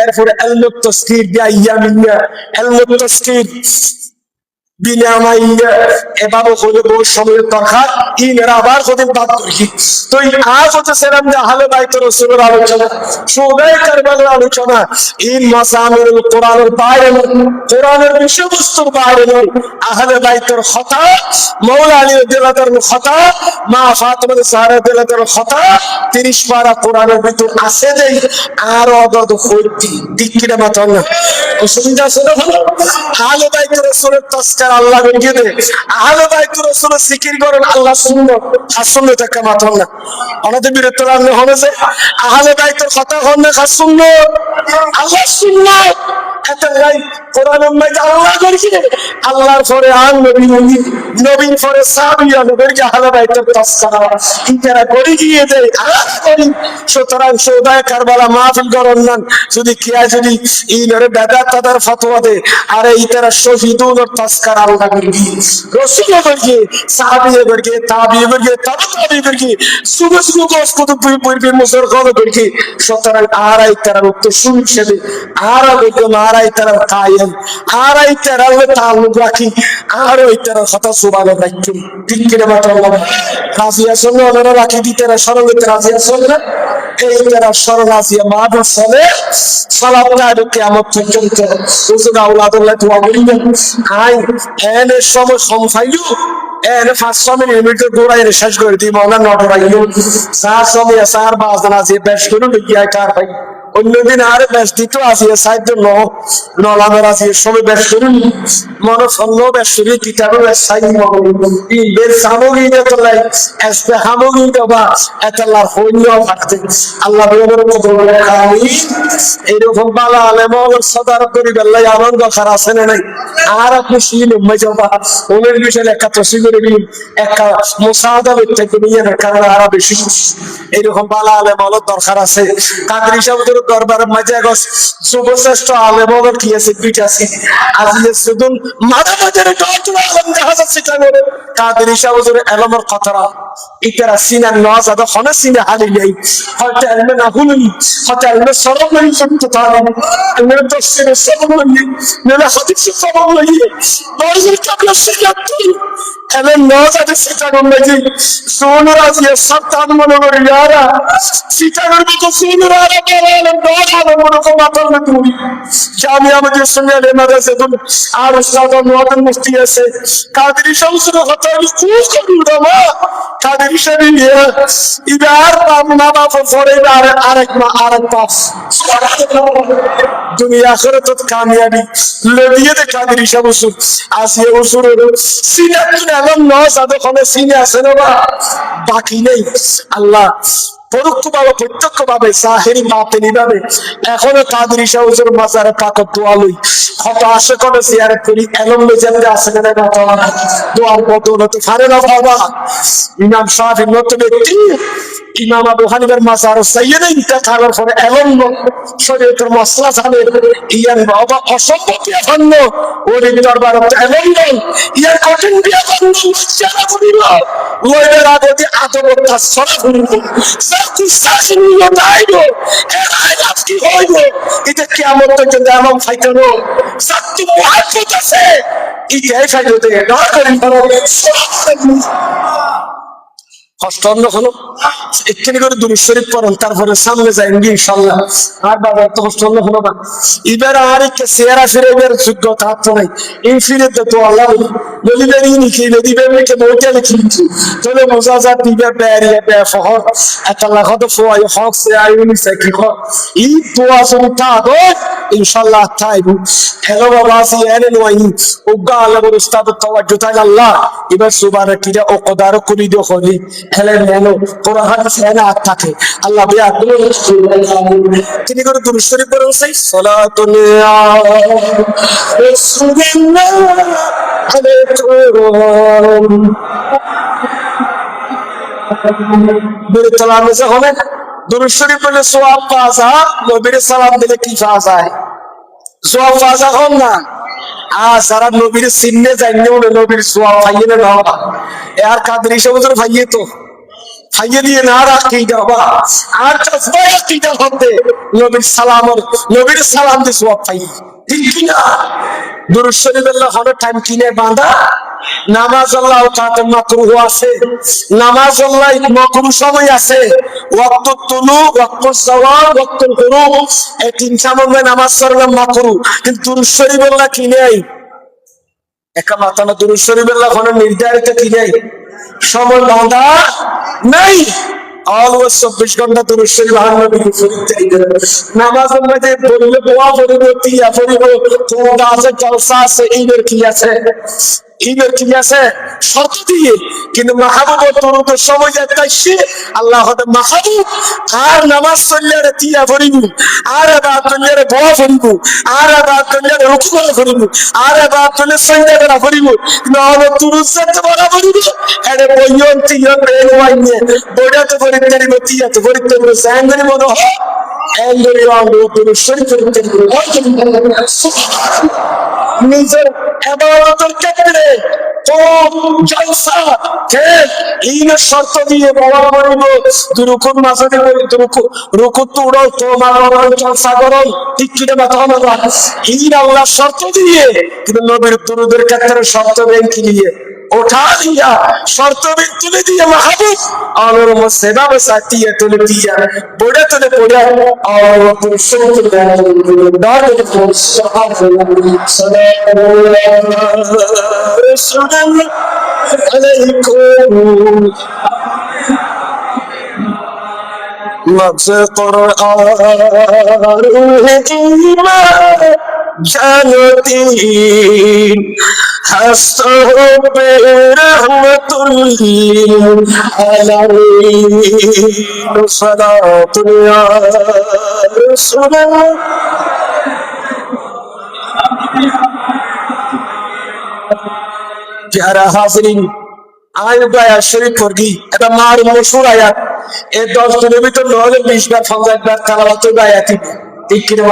এরপরে ইলমুত তাসকির বিআইয়ামিয়া, ইলমুত তাসকির বিনামাইয়া, এভাবে হলে বহু সময়ের দরকার। ইনারা আবার কদিন বাদ করি তো আজ হচ্ছেছিলাম যে আহলে বাইত রাসূলের আলোচনা, শুহাদায়ে কারবালার আলোচনা। ইন মাসামিরুল কোরআনের বাইরে, কোরআনের বিষয়বস্তুর বাইরে নয়। আহলে বাইতের কথা, মাওলা আলী রাদিয়াল্লাহু আনহুর কথা, মা ফাতেমা জাহরা রাদিয়াল্লাহু আনহার কথা 30 পারা কোরআনের ভিতর আছে যে আর অদদ হইতি, ঠিক কিনা? মাতাল না অসুবিধা আছে না? আহলে বাইত রাসূলের তাসকির আল্লাহ গিয়ে দে, আহলে বাইত রাসূলের জিকির করেন আল্লাহ সুন্নাত, আর সুন্নাত কা মাতাল না। আমাদের বিরত রান্না হবে যে আহলে বাইতের কথা হন না সুন্নাত, আল্লাহ সুন্নাত। এটা নাই কোরআনের মধ্যে আল্লাহ করিয়ে আল্লাহর পরে আর নবী, নবীর পরে সাহাবীরা, নবীর আহলে বাইতের তাসকির ইতারা করে গিয়ে দেয় আর করি। সুতরাং শুহাদায়ে কারবালা মাহফিল করেন না যদি কিয়া যদি ইনারে বেদাত তাদের ফতোয়া দে, আরে ইতারা শহীদুল তাসকির আল্লাহ করিয়ে রাসূল করিয়ে সাহাবীরা করিয়ে তাবিঈ করিয়ে তাবিঈ করিয়ে সুবহ সুবহ কত পূর্বে মুসর কত করিয়ে। সুতরাং আর ইতারা উত্তর শুনছে আর বেগম আর ইতারা কায়েম আর ইতারা তাআল্লুক রাখি আর ইতারা কথা সুবহানাল্লাহ রাখি, ঠিক কিনা? মাতাল্লাহ রাজি আছেন না? ওনারা রাখি দিতে সরলতে রাজি আছেন না? এই তারা সরল আসিয়া মাদ্রাসা চলে সালাতটা কিয়ামত পর্যন্ত। হুজুর আওলাদুল্লাহ দোয়া করিবেন আই এনে সময় সম্ফাইলু এনে 500 মিনিট দৌড়াই শেষ করে দিই মাওলা নটরাইও সার সময় সার বাজনা আছে বেশ করে গিয়া কার ভাই অন্যদিন আর বেশ দিত আসিয়া সাইড নলামের আসিয়া সবে বেশ করুন মনে সন্ন বেশ করি কিতাবে বেশ সাইড বেশ সামগ্রী লাই এসে সামগ্রী দেবা এতলার হইল থাকতে আল্লাহ এইরকম বালা আলেম সদার করি বেল্লাই আনন্দ খারাপ আছে না নাই। আর আপনি শিল উম্মাই যাবা ওনের বিষয়ে একটা তসি করে দিন, একটা মুসাদা ব্যক্তি নিয়ে কারণ আর বেশি এইরকম বালা আলেম দরকার আছে। কাদের হিসাবে দরবারে মাঝে যুবশ্রেষ্ঠ আলেম কি আছে পিঠাছি আজি শুধু মাঝে মাঝে আলম দেখা যাচ্ছে কাদের হিসাব এলমের কথারা ইতারা সিনা নজ আদা হনে সিনা হালি নেই হয়তো এলমে না হুলুন হয়তো এলমে সরব নেই সত্য তাহলে এলমে তফসিরে সরব নেই নেলে হাদিসে সরব নেই নজর কাবলা সিনা তুই এলমে নজ আদা সিটা গম্বাজি সোনার আজিয়া সত্তান মনে করে ইয়ারা সিটা গম্বাজি তো সোনার আরা বলে এলম নজ আদা মনে করে মাতাল না তুমি জামিয়া মসজিদ সুন্নাহ এর মাদ্রাসা তুন আর উস্তাদ মুআদ্দিন মুফতি আছে কাদেরি শামসুল হক খুব করুদা মা কাদের হিসাবে ইবার না বাপ পরে আরেক পাস দুনিয়া আখিরাত কামিয়াবি লদিয়ে দে কাদের হিসাব উসুল আসিয়ে উসুল সিনা তুন এমন নস আদে কোনে সিনে আছে না বাকি নেই আল্লাহ পরোক্ষভাবে প্রত্যক্ষভাবে সাহেরি বাতিনি ভাবে এখনো কাদের হিসাব উসুল মাজারে পাক দোয়া লই কত আশা করে জিয়ারত করি এলম লজেতে আছে না দোয়ার বদৌলতে ফারে না বাবা ইমাম শাফি মত ব্যক্তি ইমাম আবু হানিফার মাজার সাইয়েদে ইন্তেকালের পরে এলম শরীয়তের মাসলা জানে ইয়ার বাবা অসম্ভব বিয়াফন্ন ওই দরবারে এলম ইয়ার কঠিন বিয়াফন্ন জানা করিল লয়ের আগে আদবটা সরা করিল সাকি সাকিন লদাইলো এরাই আজকে হইল এটা কিয়ামত পর্যন্ত এমন ফাইতানো সত্যি মুহাব্বত আছে ইটাই ফাইলো দে না করি কষ্ট হলো একখানি করে দুরূদ শরীফ পড়ুন তারপরে সামনে যাই ইনশাআল্লাহ আর বাবা তো কষ্ট হলো না এবার আর একটা চেহারা ফিরে এবার যোগ্যতা তো নাই এই ফিরে তো আল্লাহ বলিবেন ইনি দিবেন কে বলতে লিখি তবে মোজাজা দিবে বেরিয়ে বে ফহর আল্লাহ কত ফয় হক সে আইনি সাকি খ এই দোয়া সুনতা দো ইনশাআল্লাহ তাইবু হ্যালো বাবা সি এনে নই ওগা আল্লাহ উস্তাদ তাওয়াজ্জু তাই আল্লাহ এবার সুবহানাকিরা ও কদার করি দো হলি হেলে নেলো কোরআন হাদিস এনে থাকে আল্লাহ বিয়া তিনি করে দুরূদ শরীফ পড়েন সেই সালাতুন ইয়া রাসূলুল্লাহ আলাইকুম বেরে সালাম এসে হবে দুরূদ শরীফ পড়লে সওয়াব পাওয়া যায় নবীর সালাম দিলে কি পাওয়া যায় সওয়াব পাওয়া যায় না সারা নবীর সিন্নে জানলেও নবীর সওয়াব পাইয়ে না আর কাদের হিসাবে ভাইয়ে তো ভাইয়ে দিয়ে না রাখি বাবা আর তসবাহ কিটা হবে নবীর সালাম দিয়ে সওয়াব পাই ঠিক কি না দুরূদ শরীফ আল্লাহ হলো টাইম কিনে বাঁধা নামাজ আল্লাহ তাতে মাকরুহ আছে নামাজ আল্লাহ মাকরুহ সময় আছে ওয়াক্ত তুলু ওয়াক্ত সাওয়াব ওয়াক্ত গুরু এই তিন সময় নামাজ পড়লে মাকরুহ কিন্তু দুরূদ শরীফ আল্লাহ কিনে আই একা মাথা না দুরূদ শরীফ আল্লাহ কোনো নির্ধারিত কিনে আই সময় বাঁধা নাই অলওয়েজ 24 ঘন্টা দুরূদ শরীফ নামাজের মধ্যে বললে দোয়া পড়িব তিয়া পড়িব তোমরা আছে জলসা আছে এইবার কি আছে শর্ত দিয়ে কিন্তু মাহবুব দরুদের সময় যাইছে আল্লাহ হতে মাহবুব আর নামাজ চললে তিয়া পড়িব আর ইবাদত করলে দোয়া পড়িব আর ইবাদত করলে রুকু করিব আর ইবাদত করলে সাজদা করিব নাহলে দরুদ সাথে বলা পড়িব এর বইয়ন তিয়া বের হইনে বড়া তো পড়িব তিয়া তো পড়িব সাঙ্গরি মনো এন্ডরি রাউন্ড দরুদ শরীফ করতে নিজের ইবাদতের ক্ষেত্রে তো জলসা কে এইনা শর্ত দিয়ে বলা পড়িব দুরুকুন মাঝে রুকু তো উড়ো তোমার জলসা করো ঠিক কি না তোমার এই আল্লাহ শর্ত দিয়ে কিন্তু নবীর দুরুদের ক্ষেত্রে শর্ত দেন কি দিয়ে ওঠা দিয়া শর্ত তুলে দিয়ে মাহবুব আর সেবা সাথিয়ে তুলে দিয়া বড়ে তুলে পড়ে আর পুরুষোত্তম দাঁড় আলাইকুম মাঝে কোরআন ইমান জানতিন হাসবে রহমতুল আলামিন সালাতু ইয়া রাসূলুল্লাহ প্যারা হাজরিন আয়াত শরীফ পড়ি এটা মার মশহুর আয়াত এই 10 দিনের ভিতর 9-20 বার 50 বার তেলাওয়াত হবে আয়াতি ঠিক কি না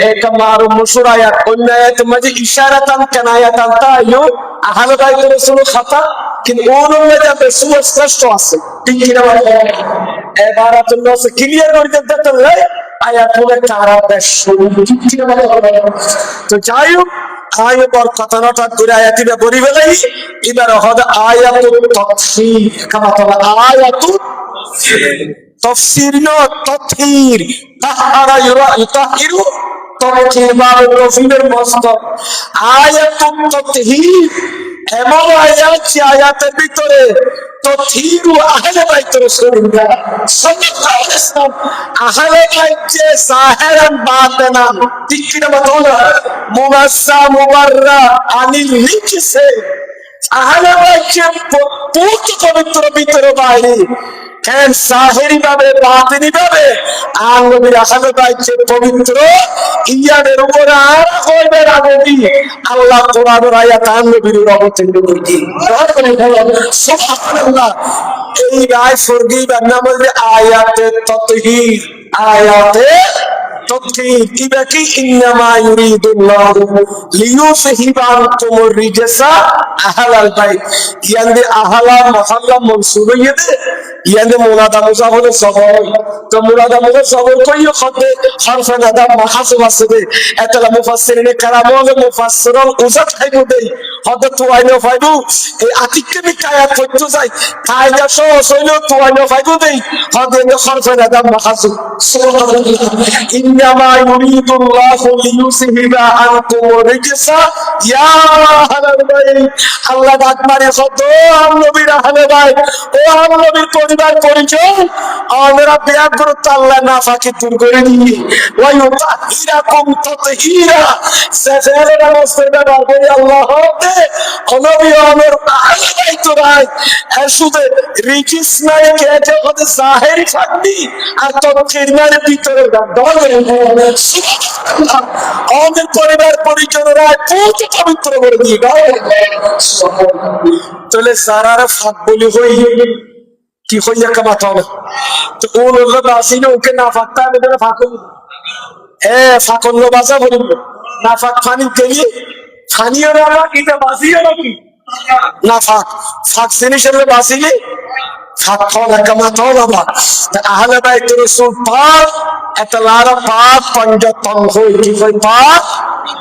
একটা মারুম মশুর আয়াত অন্য আয়াতের মাঝে ইশারাতান কানায়াতান তাইও আহলে বাইতের রাসূল খাতা কিন্তু ওগুলো যাবে সুস্পষ্ট আছে ঠিক কি না এবারাতুন নাস ক্লিয়ার করে দিতে লাগে আয়াতুল কারা বেশ ঠিক কি না তো যাই হোক আয় বর কথাটা করে আয়াতিটা বলি ফেলাই এবার হবে আয়াতুল তাফসীর কামা তাআলা আয়াতুল তাফসীর না তাতহীর তাহারা ইউতাহিরু তাতহীর বাবু রফিলের মস্তক আয়াতুল তাতহীর এমন আয়াত যে আয়াতের ভিতরে তাতহীরু আহলে বাইত রাসূলুল্লাহ সাল্লাল্লাহু আলাইহি ওয়াসাল্লাম আহলে বাইত যে জাহিরান বাতিনান ঠিক কি না বলা মুনাসসা মুবাররা আনিল রিজসে আহলে বাইত যে পূর্ণ পবিত্র ভিতরে বাইরে কেন জাহিরি ভাবে বাতিনি ভাবে আল্লাহর আহলে বাইত যে পবিত্র ইয়াদের উপর আর হইবে রাগবি আল্লাহ কোরআনের আয়াত নবীর অবতীর্ণ করেছি সুবহানাল্লাহ এই রায় স্বর্গী বান্নামে আয়াতে তাতহীর আয়াতে তাতহীর কিবা কি ইন্নামা ইউরিদুল্লাহু লিয়ুযহিবা আনকুমুর রিজসা আহলাল বাইত ইয়ান্দি আহলা মুহাল্লা মনসুব হইতে ইয়ান্দি মুনাদা মুজাফর সবর তো মুনাদা মুজাফর সবর কইও খতে হরফে নাদা মাহাসব আছে এতলা মুফাসসিরিনে কারামল মুফাসসিরুল উজাত খাইবো দেই হতে তোয়াইনো ফাইবু এই আতিককে কায়াত কইতো যাই কায়দা সহ সইলো তোয়াইনো ফাইবু দেই হতে হরফে নাদা মাহাসব সুবহানাল্লাহ ইন্নামা ইউরিদুল্লাহু লিয়ুযহিবা আনকুমুর রিজসা ইয়া আহলাল বাইত আল্লাহ ডাক মারে কত নবীর আহলে বাইত ও নবীর পরিবার পরিজন আমরা বেয়াগ্রত আল্লাহ নাফাকি দূর করে দিয়ে ওয়া ইউতাহিরাকুম তাতহীরা সাফারা মুস্তাদা করে আল্লাহ হতে নবী আমার আহলে বাইত রাই আসুদে রিজিস নাই কেটে হতে জাহিরি থাকবি আর তাতহীর মানে ভিতরে দল আমাদের পরিবার পরিজনেরা পবিত্র করে দিয়ে তাহলে সারারা ফাঁক বলি হই কি হইয়া কামাতে হবে তো ও লোক আসিল ওকে না ফাঁকতে হবে ফাঁকুন ফাঁকন বাসা বলি না ফাঁক ফানি গেলি ফানিও না এটা বাসিও নাকি না ফাঁক ফাঁক জিনিসের বাসিলে ফাঁক খাওয়া কামাতে হবে আহলে বাইত রাসূল পাক এতলারা পাক পঞ্জতন হই কি কই পাক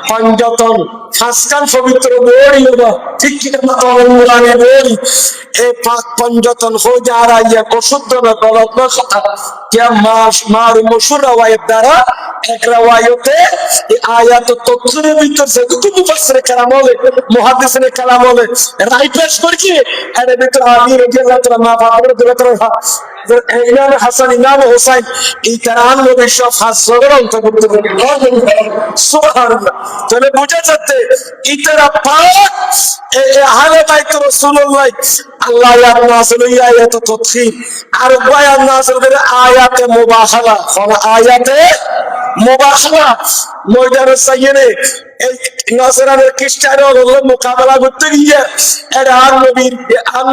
পঞ্জতন খাসকান পবিত্র বড়ি হবা ঠিক কি না কোরআনে বড়ি এই পাক পঞ্জতন হই যারা ইয়া অশুদ্ধ না গলত না কথা কিয়া মার মশুর রওয়ায়াত দ্বারা এক রওয়ায়াতে এই আয়াত তাফসীরের ভিতর যে দুটো মুফাসসির কালাম বলে মুহাদ্দিসিনে কালাম বলে রাইট পেশ করেছি এর ভিতর আলী রাদিয়াল্লাহু তাআলা মা ফাদর দিলাতরা ইমাম হাসান ইমাম হুসাইন এই কোরআন নবী সব হাসরের অন্তর্ভুক্ত করে সুবহানাল্লাহ তবে বুঝা যাচ্ছে ইতারা পাক এই আহলে বাইত রাসূলুল্লাহ আল্লাহ আয়াত নাযিল হইয়া আয়াত তাতহীর আর বয়ান নাযিল করে আয়াতে মুবাহালা আয়াতে মুবাহালা ময়দানে সাইয়েনে এই নাসরানের খ্রিস্টানরা মোকাবেলা করতে গিয়ে এর আর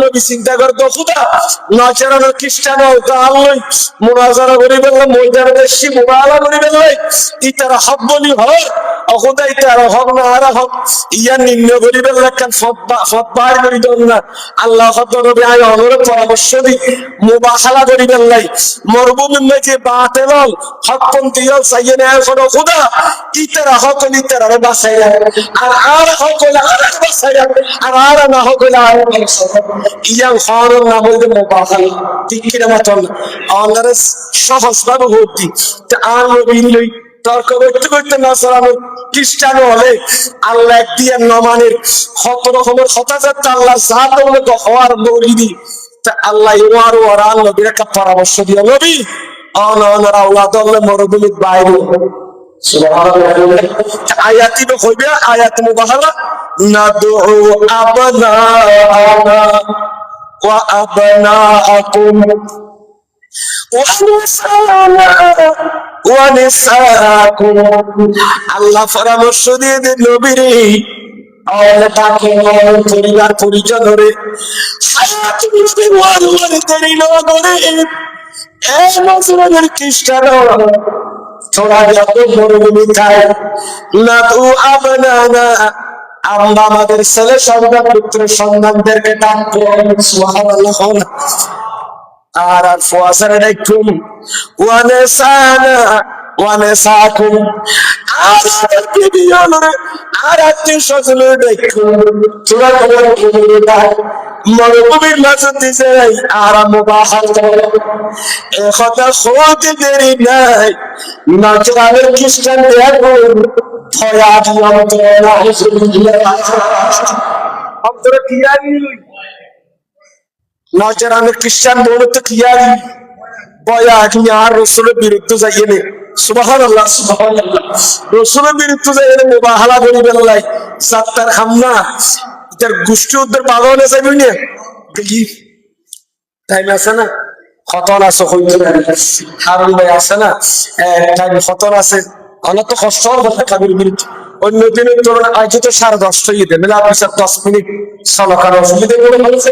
নবী চিন্তা করতো খুদা নাসরানের খ্রিস্টানরা আল্লাহ মুনাজারা করে বলল ময়দানে বেশি মুবাহালা করে বলল ইতারা হক বলি হয় অখুদা ইতারা হক না আর হক ইয়া নিম্ন করে বলল কান ফতবার করে দন না আল্লাহ হক নবী আয় অনুরোধ পরামর্শ দি মুবাহালা করে বলল মরুভূমির মধ্যে বাতিল হকপন্থী সাইয়েনে কোনো খুদা ইতারা হক ইতারা বাসায় আর হক আর বাসায় আর না হক আর ইয়াং খারুন না বলতে মুবাহালা ঠিক কি না মতন আমাদের সহজ ভাবে হতি তে আর নবী লই তর্ক করতে করতে নাসরানের খ্রিস্টান হলে আল্লাহ দিয়ে নমানের কত রকমের কথা যাচ্ছে আল্লাহ জাত হওয়ার মৌলিদি তা আল্লাহ ইমার ওরা নবীর একটা পরামর্শ দিয়ে নবী অনরা আওলাদ মরুভূমির বাইরে সুবহানাল্লাহ আয়াতি হইবে আয়াত মুবাহালা নাদউ আবনানা ওয়া আবনাআকুম আল্লাহ পরামর্শ দিয়ে দেন নবীরে और ताके পরিবার পরিজন ধরে হায়াত মিশতে ওয়ার ওয়ার তেরি লগরে এ নজরের খ্রিস্টান তোরা যত মরুভূমি খায় না তু আবনানা আমরা আমাদের ছেলে সন্তান পুত্র সন্তানদেরকে ডাকবো সুবহানাল্লাহ আর ফুয়াসার ডাকুম ওয়ানাসানা ওয়ানাসাকুম আর বিবিয়র আর আত্মীয় স্বজনের ডাকুম তোরা খবর ডাক মরুভূমির মাঝে দিছে আর মুবাহাল এ কথা হতে দেরি নাই নাচরানের খ্রিস্টান দেখো ভয়া যন্ত্রণা অন্তরে কি জানি নজরানের খ্রিস্টান বলে তো কি জানি বয়া কি আর রসুলের বিরুদ্ধে যাইয়ে সুবহানাল্লাহ সুবহানাল্লাহ রসুলের বিরুদ্ধে যাইয়ে মুবাহালা করি বেলাই সাত্তার খামনা এটার গোষ্ঠী উদ্ধার বাগানে যাইবি না দেখি টাইম আছে না খতন আছে হারুন ভাই আছে না টাইম খতন আছে অনেক তো কষ্ট হবে কাবির বিরুদ্ধে অন্য দিনের ধরুন আজ তো 10:30 হয়ে যাবে মেলা 10 মিনিট সলাকার অসুবিধা করে বলছে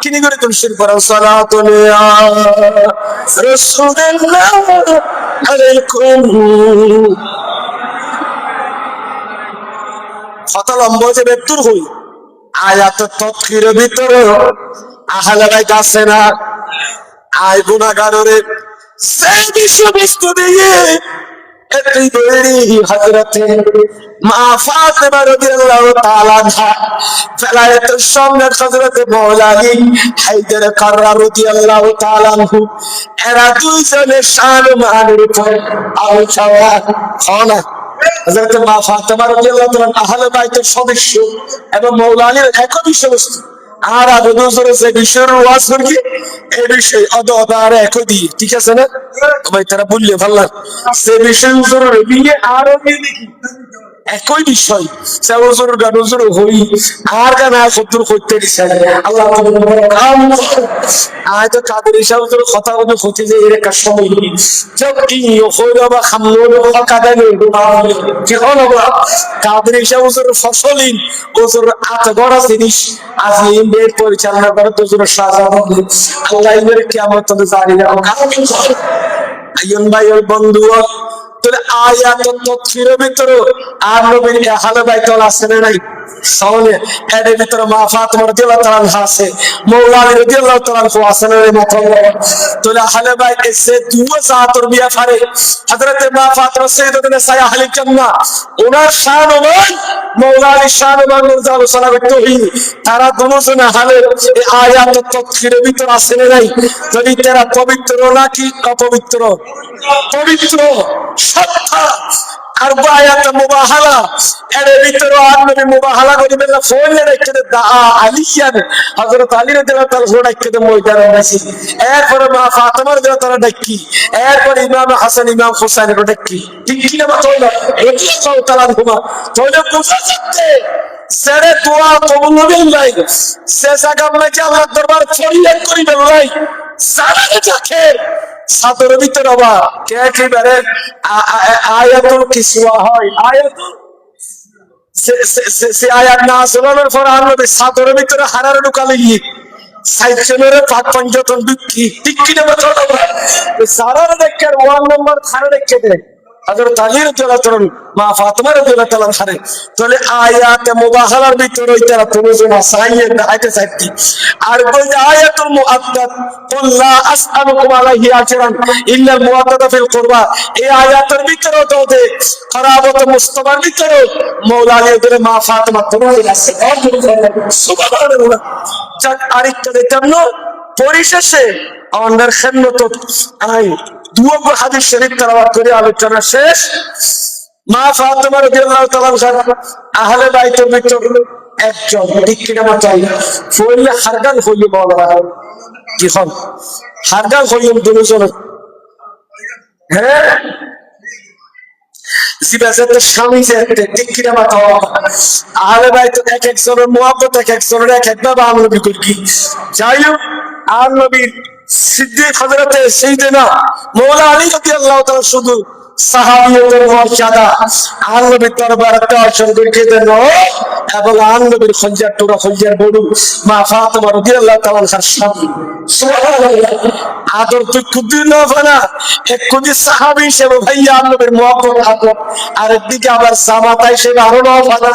কিনি করে তুলসির পর সালাতুন ইয়া রাসূলুল্লাহ আলাইকুম কত লম্বা যে বেতুর হই আয়াত তৎকিরের ভিতরে আহলে বাইত আছে না আয় গুনাহগাররে সেই বিষয়বস্তু দিয়ে একটি বড়ি হযরতে মা ফাতেমা রাদিয়াল্লাহু তাআলা ফেলায়েতের সামনে হযরতে মওলা আলী হায়দার কাররার রাদিয়াল্লাহু তাআলা আনহু এরা দুইজনের শান মানের উপর আলোচনা হলো হযরতে মা ফাতেমা রাদিয়াল্লাহু তাআলা আহলে বাইতের সদস্য এবং মওলা আলীর একই বিষয়বস্তু আর আবু নজরে যে বিষয়ের ওয়াজ করি এই বিষয় অদার একই দিয়ে ঠিক আছে না ভাই তারা বললে ভালো সে বিষয় নজরে দিয়ে আরো দেখি একই বিষয় সে নজরে নজরে হই আর গান সত্তর করতে দিছে আল্লাহ কাম আয় তো কাদের হিসাবে তোর কথা বলে হতে যে এর একটা সময় যখন এই হইলো বা খামলো কাদা নেই কি হলো কাদের হিসাবে তোর ফসলিন ওজোর আত গড়া জিনিস আজ এই মেয়ের পরিচালনা করে তোর সাজানো আল্লাহ এর কিয়ামত তো জানি না আইয়ন ভাইয়ের বন্ধু তোর আয়াত তৎফিরের ভিতরে আর নবীর আহলে বাইত আছে না নাই সামনে এর ভিতরে মা ফাতেমা রাদিয়াল্লাহু তাআলা আছে মওলা আলী রাদিয়াল্লাহু তাআলা আছে না মাত্র তোর আহলে বাইত এসে দুয়া জাতর বিয়া ফারে হযরতে মা ফাতেমা সাইয়্যিদাতুন নিসা আহলে জান্নাহ ওনার শানওয়ান মওলা আলী শানওয়ান নরজাল সালাত তহি তারা দুজন আহলে এই আয়াত তৎফিরের ভিতরে আছে না নাই যদি তারা পবিত্র নাকি অপবিত্র পবিত্র সত্তা আর আয়াত মুবাহালা এর ভিতরে আর নবী মুবাহালা করিবেন না ফোন রেখে দা আলিয়ান হযরত আলী রাদিয়াল্লাহু তাআলা রেখে দে ময়দানে বসি এরপরে মা ফাতেমা রাদিয়াল্লাহু তাআলা ডাকি এরপর ইমাম হাসান ইমাম হুসাইন ডাকি ঠিক কি না বলতো রাদিয়াল্লাহু তাআলা হুমা তোলে বুঝা যাচ্ছে সেরে দোয়া কবুল হবে নাই সে জায়গা মধ্যে আল্লাহর দরবার ফরিয়াদ করিবেন নাই সারা যাকে সাদরের ভিতরে বাবা কে একেবারে আয়াতুল কিসওয়া হয় আয়াতুল সে আয়াত না শোনানোর পর আনবে সাদরের ভিতরে হারার ঢুকালে গিয়ে সাইজনের পাঁচ পঞ্চতন বিক্রি ঠিক কিনা বছর সারার দেখে 1 নম্বর খারা দেখে দেয় হযরত আলী রাদিয়াল্লাহু তাআলা মা ফাতেমা রাদিয়াল্লাহু তাআলা হারে তাহলে আয়াতে মুবাহালার ভিতরে তারা প্রয়োজন সাইয়ে দাইতে চাইতি আর কই আয়াতুল মুআদ্দাদ কুল লা আসআলুকুম আলাইহি আজরান ইল্লা মুআদ্দাদা ফিল কুরবা এই আয়াতের ভিতরে তো দে খরাবত মুস্তাফার ভিতরে মওলা আলী এর মা ফাতেমা তোমার কাছে সুবহানাল্লাহ যাক আরেকটা দেখতাম না পরিশেষে আমাদের খেদমত আই দুয়া হাদিস শরীফ তেলাওয়াত করে আলোচনা শেষ মা ফাতেমা রাদিয়াল্লাহু তাআলা আহলে বাইতের ভিতর একজন ঠিক কিনা মাতাই ফইলে হারগান হইল বলা কি হল হারগান হইল দুজন হ্যাঁ সিবাসের স্বামী যে ঠিক কিনা মাতা আহলে বাইত এক একজনের মুহাব্বত এক একজনের এক একভাবে আমল বিকল কি যাই হোক আর নবীর সিদ্দিক হযরতে সাইয়েদনা মওলা আলী রাদিয়াল্লাহু তাআলা শুধু সাহাবিয়তের মর্যাদা আল্লাহর দরবারে অর্জন করে দেন এবং আন নবীর খঞ্জার টুরা খঞ্জার বড়ু মা ফাতেমা রাদিয়াল্লাহু তাআলা আনহার স্বামী। সুবহানাল্লাহ। আদর তো কুদিন না এক কুদি সাহাবী হিসেবে ভাইয়া আন নবীর মুহাব্বত আদর, আরেকদিকে আবার জামাতা হিসেবে আরো নফানা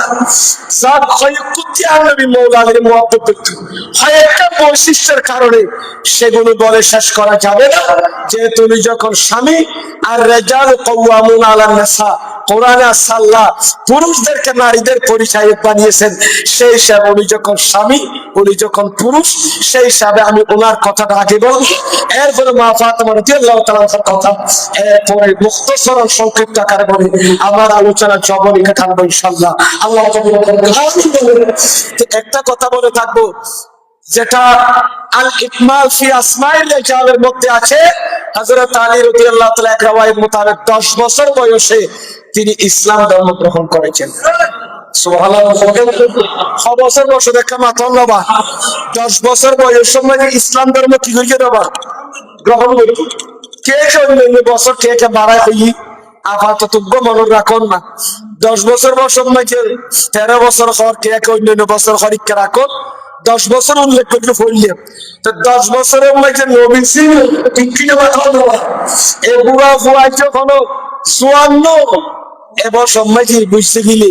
যার হয় কুদি আন নবী মওলা আলীর মুহাব্বত করত। হয় একটা বৈশিষ্ট্যের কারণে সেগুলো বলে শেষ করা যাবে না, যেহেতু উনি যখন স্বামী আর রিজাল কাওয়ামুন আলান নিসা কোরআনে আল্লাহ পুরুষদেরকে নারীদের পরিচয় বানিয়েছেন, সেই হিসাবে উনি যখন স্বামী, উনি যখন পুরুষ, সেই হিসাবে আমি ওনার কথাটা আগে বলবো, এরপরে মা ফাতেমা রাদিয়াল্লাহু তাআলার কথা, এরপরে মুখতাসার সংক্ষিপ্ত আকারে বলি আমার আলোচনা জবনিকা থাকবে ইনশাআল্লাহ। আল্লাহ একটা কথা বলে থাকবো যেটা আল ইকমাল ফি আসমাইল রিজালের মধ্যে আছে। হযরত আলী রাদিয়াল্লাহু তাআলা এক রওয়ায়াত মোতাবেক 10 বছর বয়সে তিনি ইসলাম ধর্ম গ্রহণ করেছেন। সুবহানাল্লাহ। 6 বছর বয়সে দেখা মাত্র নবা 10 বছর বয়স সময় ইসলাম ধর্ম কি হইছে নবা গ্রহণ করি। কে অন্যান্য বছর কে বাড়ায় হই আপাতত মনে রাখুন না। 10 বছর বয়স সময় 13 বছর হর কে অন্যান্য বছর হরিকা রাখুন। 10 বছর উল্লেখ করলে পড়লে তো 10 বছরের মধ্যে নবী ছিল এ বুড়া ফুয়াই যখন 54 এবার সময় বুঝতে গেলে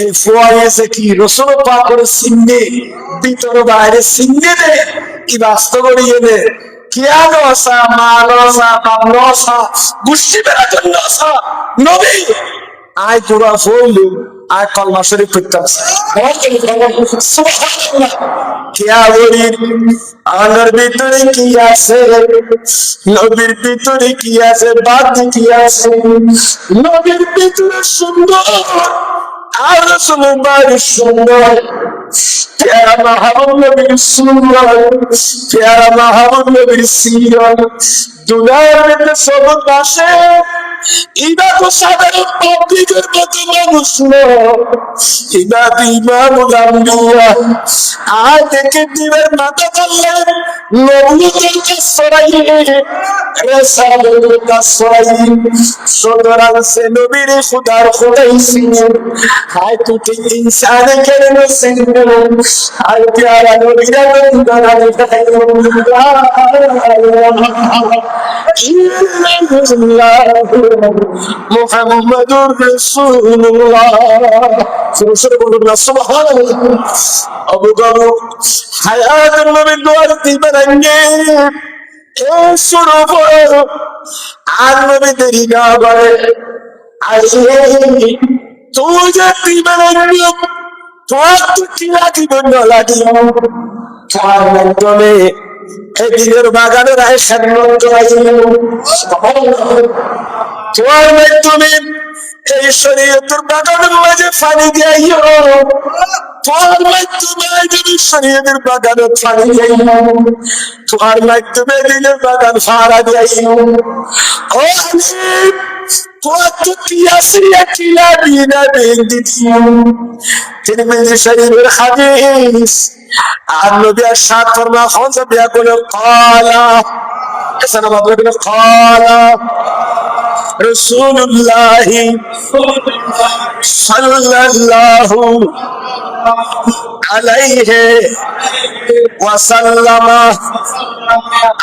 এই ফুয়াই এসে কি রসুল পাক করে চিহ্নে ভিতরে বাইরে চিহ্নে দে কি বাস্তব এনে কিয়ানো আসা মানসা পাবনসা গুষ্টি বেড়া জন্য আসা নবী আয় বুড়া ফুয়াইলু আর কলমা শরীফ পড়তাম। আনার ভিতরে কি আছে, নবীর ভিতরে কি আছে, বাদ কি আছে, নবীর ভিতরে সুন্দর আর রাসূল বাড়ি সুন্দর, প্যারা মাহবুব নবীর সুন্দর, প্যারা মাহবুব নবীর সিরাত দুনিয়ার মধ্যে সব পাশে ইবা তো সাধারণ পাবলিকের মতো মানুষ ইবাদ ইমামুল আম্বিয়া আয় দেখে দিবের মাথা করলেন নবুয়তের কাজ ছড়াইয়ে রিসালাতের কাজ ছড়াইয়ে সুতরাং সে নবীর খুদার খোদাই ছিলেন। হায় তুই ইনসানে কেন ছিলেন, হায় প্যারা নবীরা বন্ধনা দেখাইলো মুহাম্মাদুর রাসূলুল্লাহ। সুবহানাল্লাহ বলুন না সুবহানাল্লাহ। আবু দারু হায়াতুন নবী দুয়ার দিবানে এ শুরু করো আর নবী দেরি না করে আইয়ে তুই যে দিবানে তোর তো কি লাগিব না লাগিব তোমার মাধ্যমে এদিনের বাগানের আয়েশার নজর আইলো তোমার মাধ্যমে এই শরীয়তের বাগানের মাঝে পানি দিয়াইও, তোমার মাধ্যমে যদি শরীয়তের বাগানে পানি দিয়াইও, তোমার মাধ্যমে দিনের বাগান ফাড়া দিয়াইও। ও আলিম তোমার তো কি আসিয়া কিলা বিনা বেন্দি দিও। তিরমিজি শরীফের হাদিস আর নবী ارشاد فرما خون سے بیا کو قال ایسا نہ مطلب کہ قال رسول اللہ صلی اللہ علیہ وسلم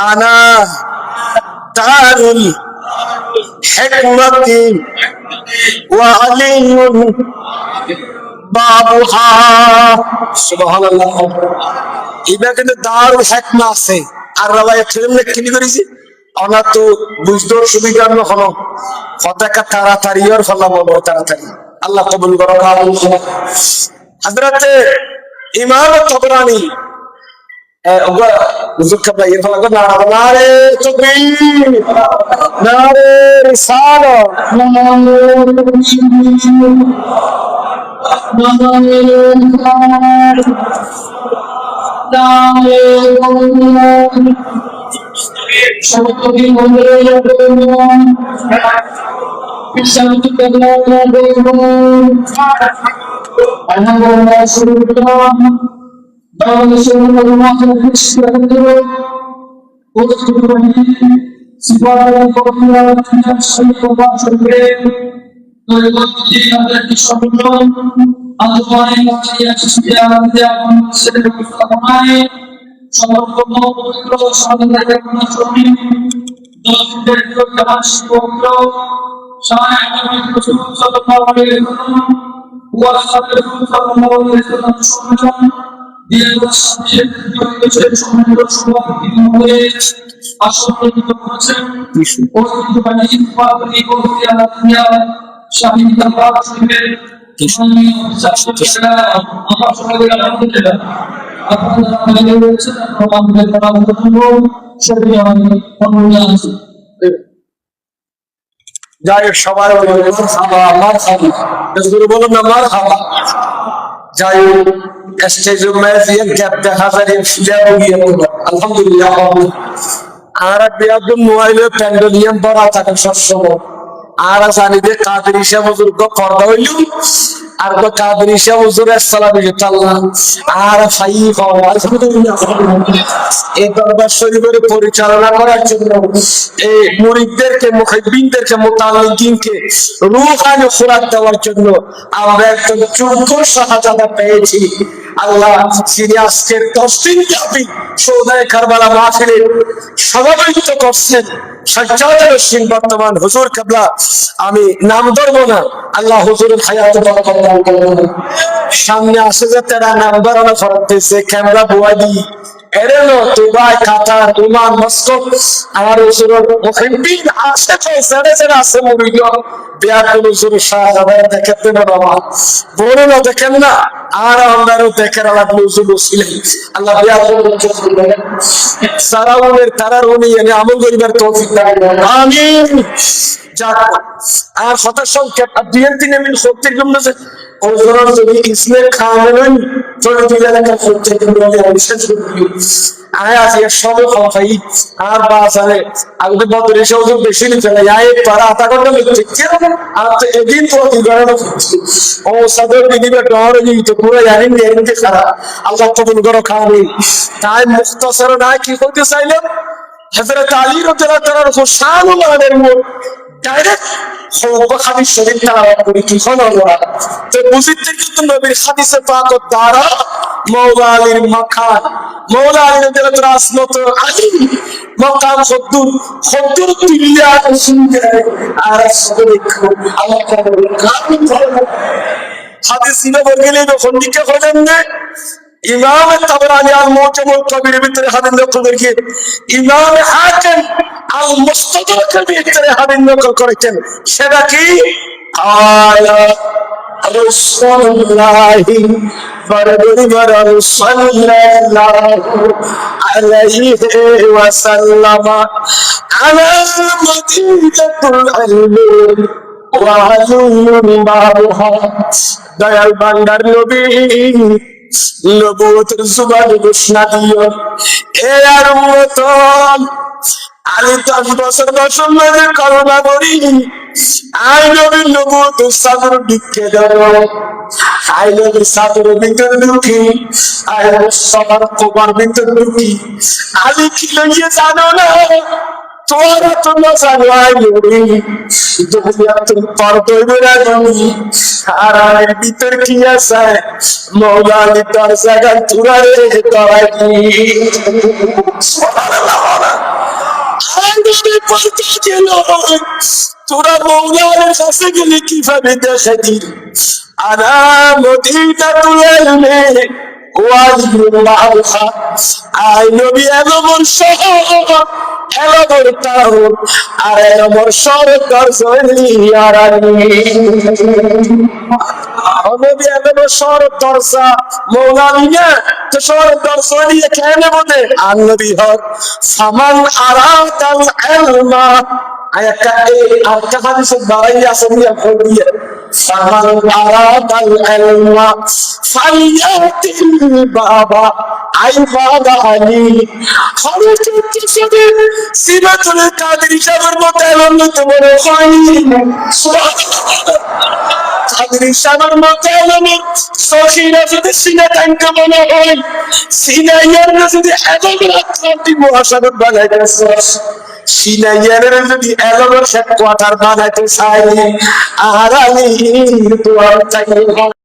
انا دار الحکمت وعلی বাবুহা। সুবহানাল্লাহ। এটা কিন্তু দারুল হিকমা আছে আর রাওয়ায়ে ফিল্মে কিনি করেছি আমরা তো বুঝতে সুবিধা না হলো কথাটা তাড়াতাড়ি আর ফলাম তাড়াতাড়ি আল্লাহ কবুল করুন। হযরত ইমাম তাবরানী হুজুর কাবলা এর ফলা না নারে তাকবীর নারে রিসালাত আন্দোলনে সর্বপ্রথম পবিত্র স্বাধীনতার জন্মে 10 ফেব্রুয়ারি পবিত্র শাহ আলমী রাসূল সাল্লাল্লাহু আলাইহি ওয়াসাল্লাম ওয়া সাল্লাল্লাহু আলাইহি ওয়াসাল্লাম সম্মেলন দীর্ঘ সম্মেলন সভাপতি হয়ে আসরিত করেছেন ঐতিহ্যবাহী পাবলিক ওসিয়া শাহীন দরবার শরীফের আমার সবাই আলহামদুলিল্লাহ আপনারা আমাদের রয়েছে আমাদের পরামর্শ সবাই আমাদের আছে যাই হোক সবাই বলুন না মার হাবা যাই হোক স্টেজ মেয়ে গ্যাপ দেখা যায় আলহামদুলিল্লাহ আর বিয়াদুল মোবাইলে প্যান্ডেলিয়াম বড় থাকে সবসময় আর জানিতে কাদের হিসাব বুজুর্গ পর্দা হইল আর কাদের হিসাব হুজুর আসসালাম আল্লাহ আর ফাই এই দরবার শরীফের পরিচালনা করার জন্য এই মুরিদদেরকে মুহিব্বিনদেরকে মুতাআল্লিকিনকে রূহানি খোরাক দেওয়ার জন্য আমরা একজন যোগ্য শাহজাদা পেয়েছি আল্লাহ যিনি আজকের 10 দিন ব্যাপী সৌদায় কারবালা মাহফিলে সভাপতিত্ব করছেন সজ্জাদুল সিং বর্তমান হুজুর কিবলা আমি নাম ধরবো না আল্লাহ হুজুরের হায়াত বরকত দান করুন সামনে আসে যে তারা নাম ধরানো ফরজ দিয়েছে ক্যামেরা বুয়াদি এরেলো দুবাই কাতার ওমান মস্কো আমার হুজুরের মুহিব্বিন আসে তো সাড়ে সাড়ে আসে মুরিদ বিয়াকুল হুজুর শাহজাদা দেখতে না বাবা বড় না দেখেন না আর আমরাও দেখে রাখবো হুজুর ছিলেন আল্লাহ বিয়াকুল হুজুর সারাউনের তারারুনি এনে আমল করিবার তৌফিক দান করুন আমিন যাক আর কথা সংক্ষেপ আর বিএনপি নেমিন সত্যির জন্য যে ওজোর যদি ইসমের খাওয়ানো চলে দিলে লেখা সত্যি কিন্তু বিশেষ করি আয় আজকে সবে খাওয়াই আর বাজারে আগে বদর এসে ওজন বেশি নিতে না আয় তারা আধা ঘন্টা লিখছে আর তো এদিন তো দিগড়ানো করছে ও সাদর দিদিবে ডরে তো পুরো জানেন এমনি খারাপ আল্লাহ কবুল করো খাওয়ানি তাই মুখতাসার না কি করতে চাইলেন হযরত আলী রাদিয়াল্লাহু তাআলার হুসানুল্লাহের ডাইরেক্ট হাদিস শরীফ তেলাওয়াত করি কি হলো তো বুঝিতে কিন্তু নবীর হাদিসে পাক দ্বারা মাওলা আলীর মাকান মাওলা আলী রাদিয়াল্লাহু তাআলা আসনত আলী মাকাম খদ্দুর তিলিয়া শুনতে আর সদরে আল্লাহ হাদিস ইনা বলগেলে যখন দিকে হলেন না ইমাম তাবরানি আল মুজামুল কবির ভিতরে হাদিস নকল করেছেন ইমাম হাকিম আল মুস্তাদরাকের ভিতরে হাদিস নকল করেছেন সেটা কি আলা রাসূলুল্লাহি বরবরি সাল্লাল্লাহু আলাইহি ওয়াসাল্লাম আলা মদিনাতুল ইলমি ওয়া আলুম বাবুহা দয়াল বান্দার নবী নবুয়তের জুবানে ঘোষণা দিও এ আর উম্মতন আমি 10 বছর বয়সে কলমা পড়ি আই নবীর নবুয়তের সাদর দিকে ধরো আই নবীর সাদর ভিতর ঢুকি আই সবার কোবার ভিতর ঢুকি আমি কি লইয়ে জানো না তোরা তো না জানো আই নবী দুনিয়া তুমি পরদয় বেরানি আর আমার ভিতর কি আছে মওলা আলী তার জায়গা তুরারে তোরা কি সুবহানাল্লাহ আনন্দের পড়তে গেল তোরা মওলা আলীর কাছে গেলে কিভাবে দেখি আনা মদিনাতুল ইলমি ওয়া আলুম বাবুহা আই নবী এমন শহর এমন টাউন আর এমন সরকার জলিয়ারানি নবী এমন সরকার দরজা মওলা আলী না তো সরকার দরজা নিয়ে কেন বলে আর নবী হক সামান আরাদাল ইলমা আয়াকা এই আটটা হাদিস বাড়াই আছে নিয়ে বলিয়ে সামান আরাদাল ইলমা ফালিয়াতিল বাবা আই বাবা আলী খরচ থেকে সিরাতুল কাদের সাহেবের মতো এমন তো মনে হয়নি সুবহানাল্লাহ কাদের সাহেবের মতো এমন সখিরা যদি সিনা টাঙ্কা মনে হয় সিনা ইয়ার যদি এমন রাত্রি মহাসাগর বানাইতে সিনাইয়ানের যদি এলোমের হেডকোয়ার্টার বানাইতে চাই আর আমি তো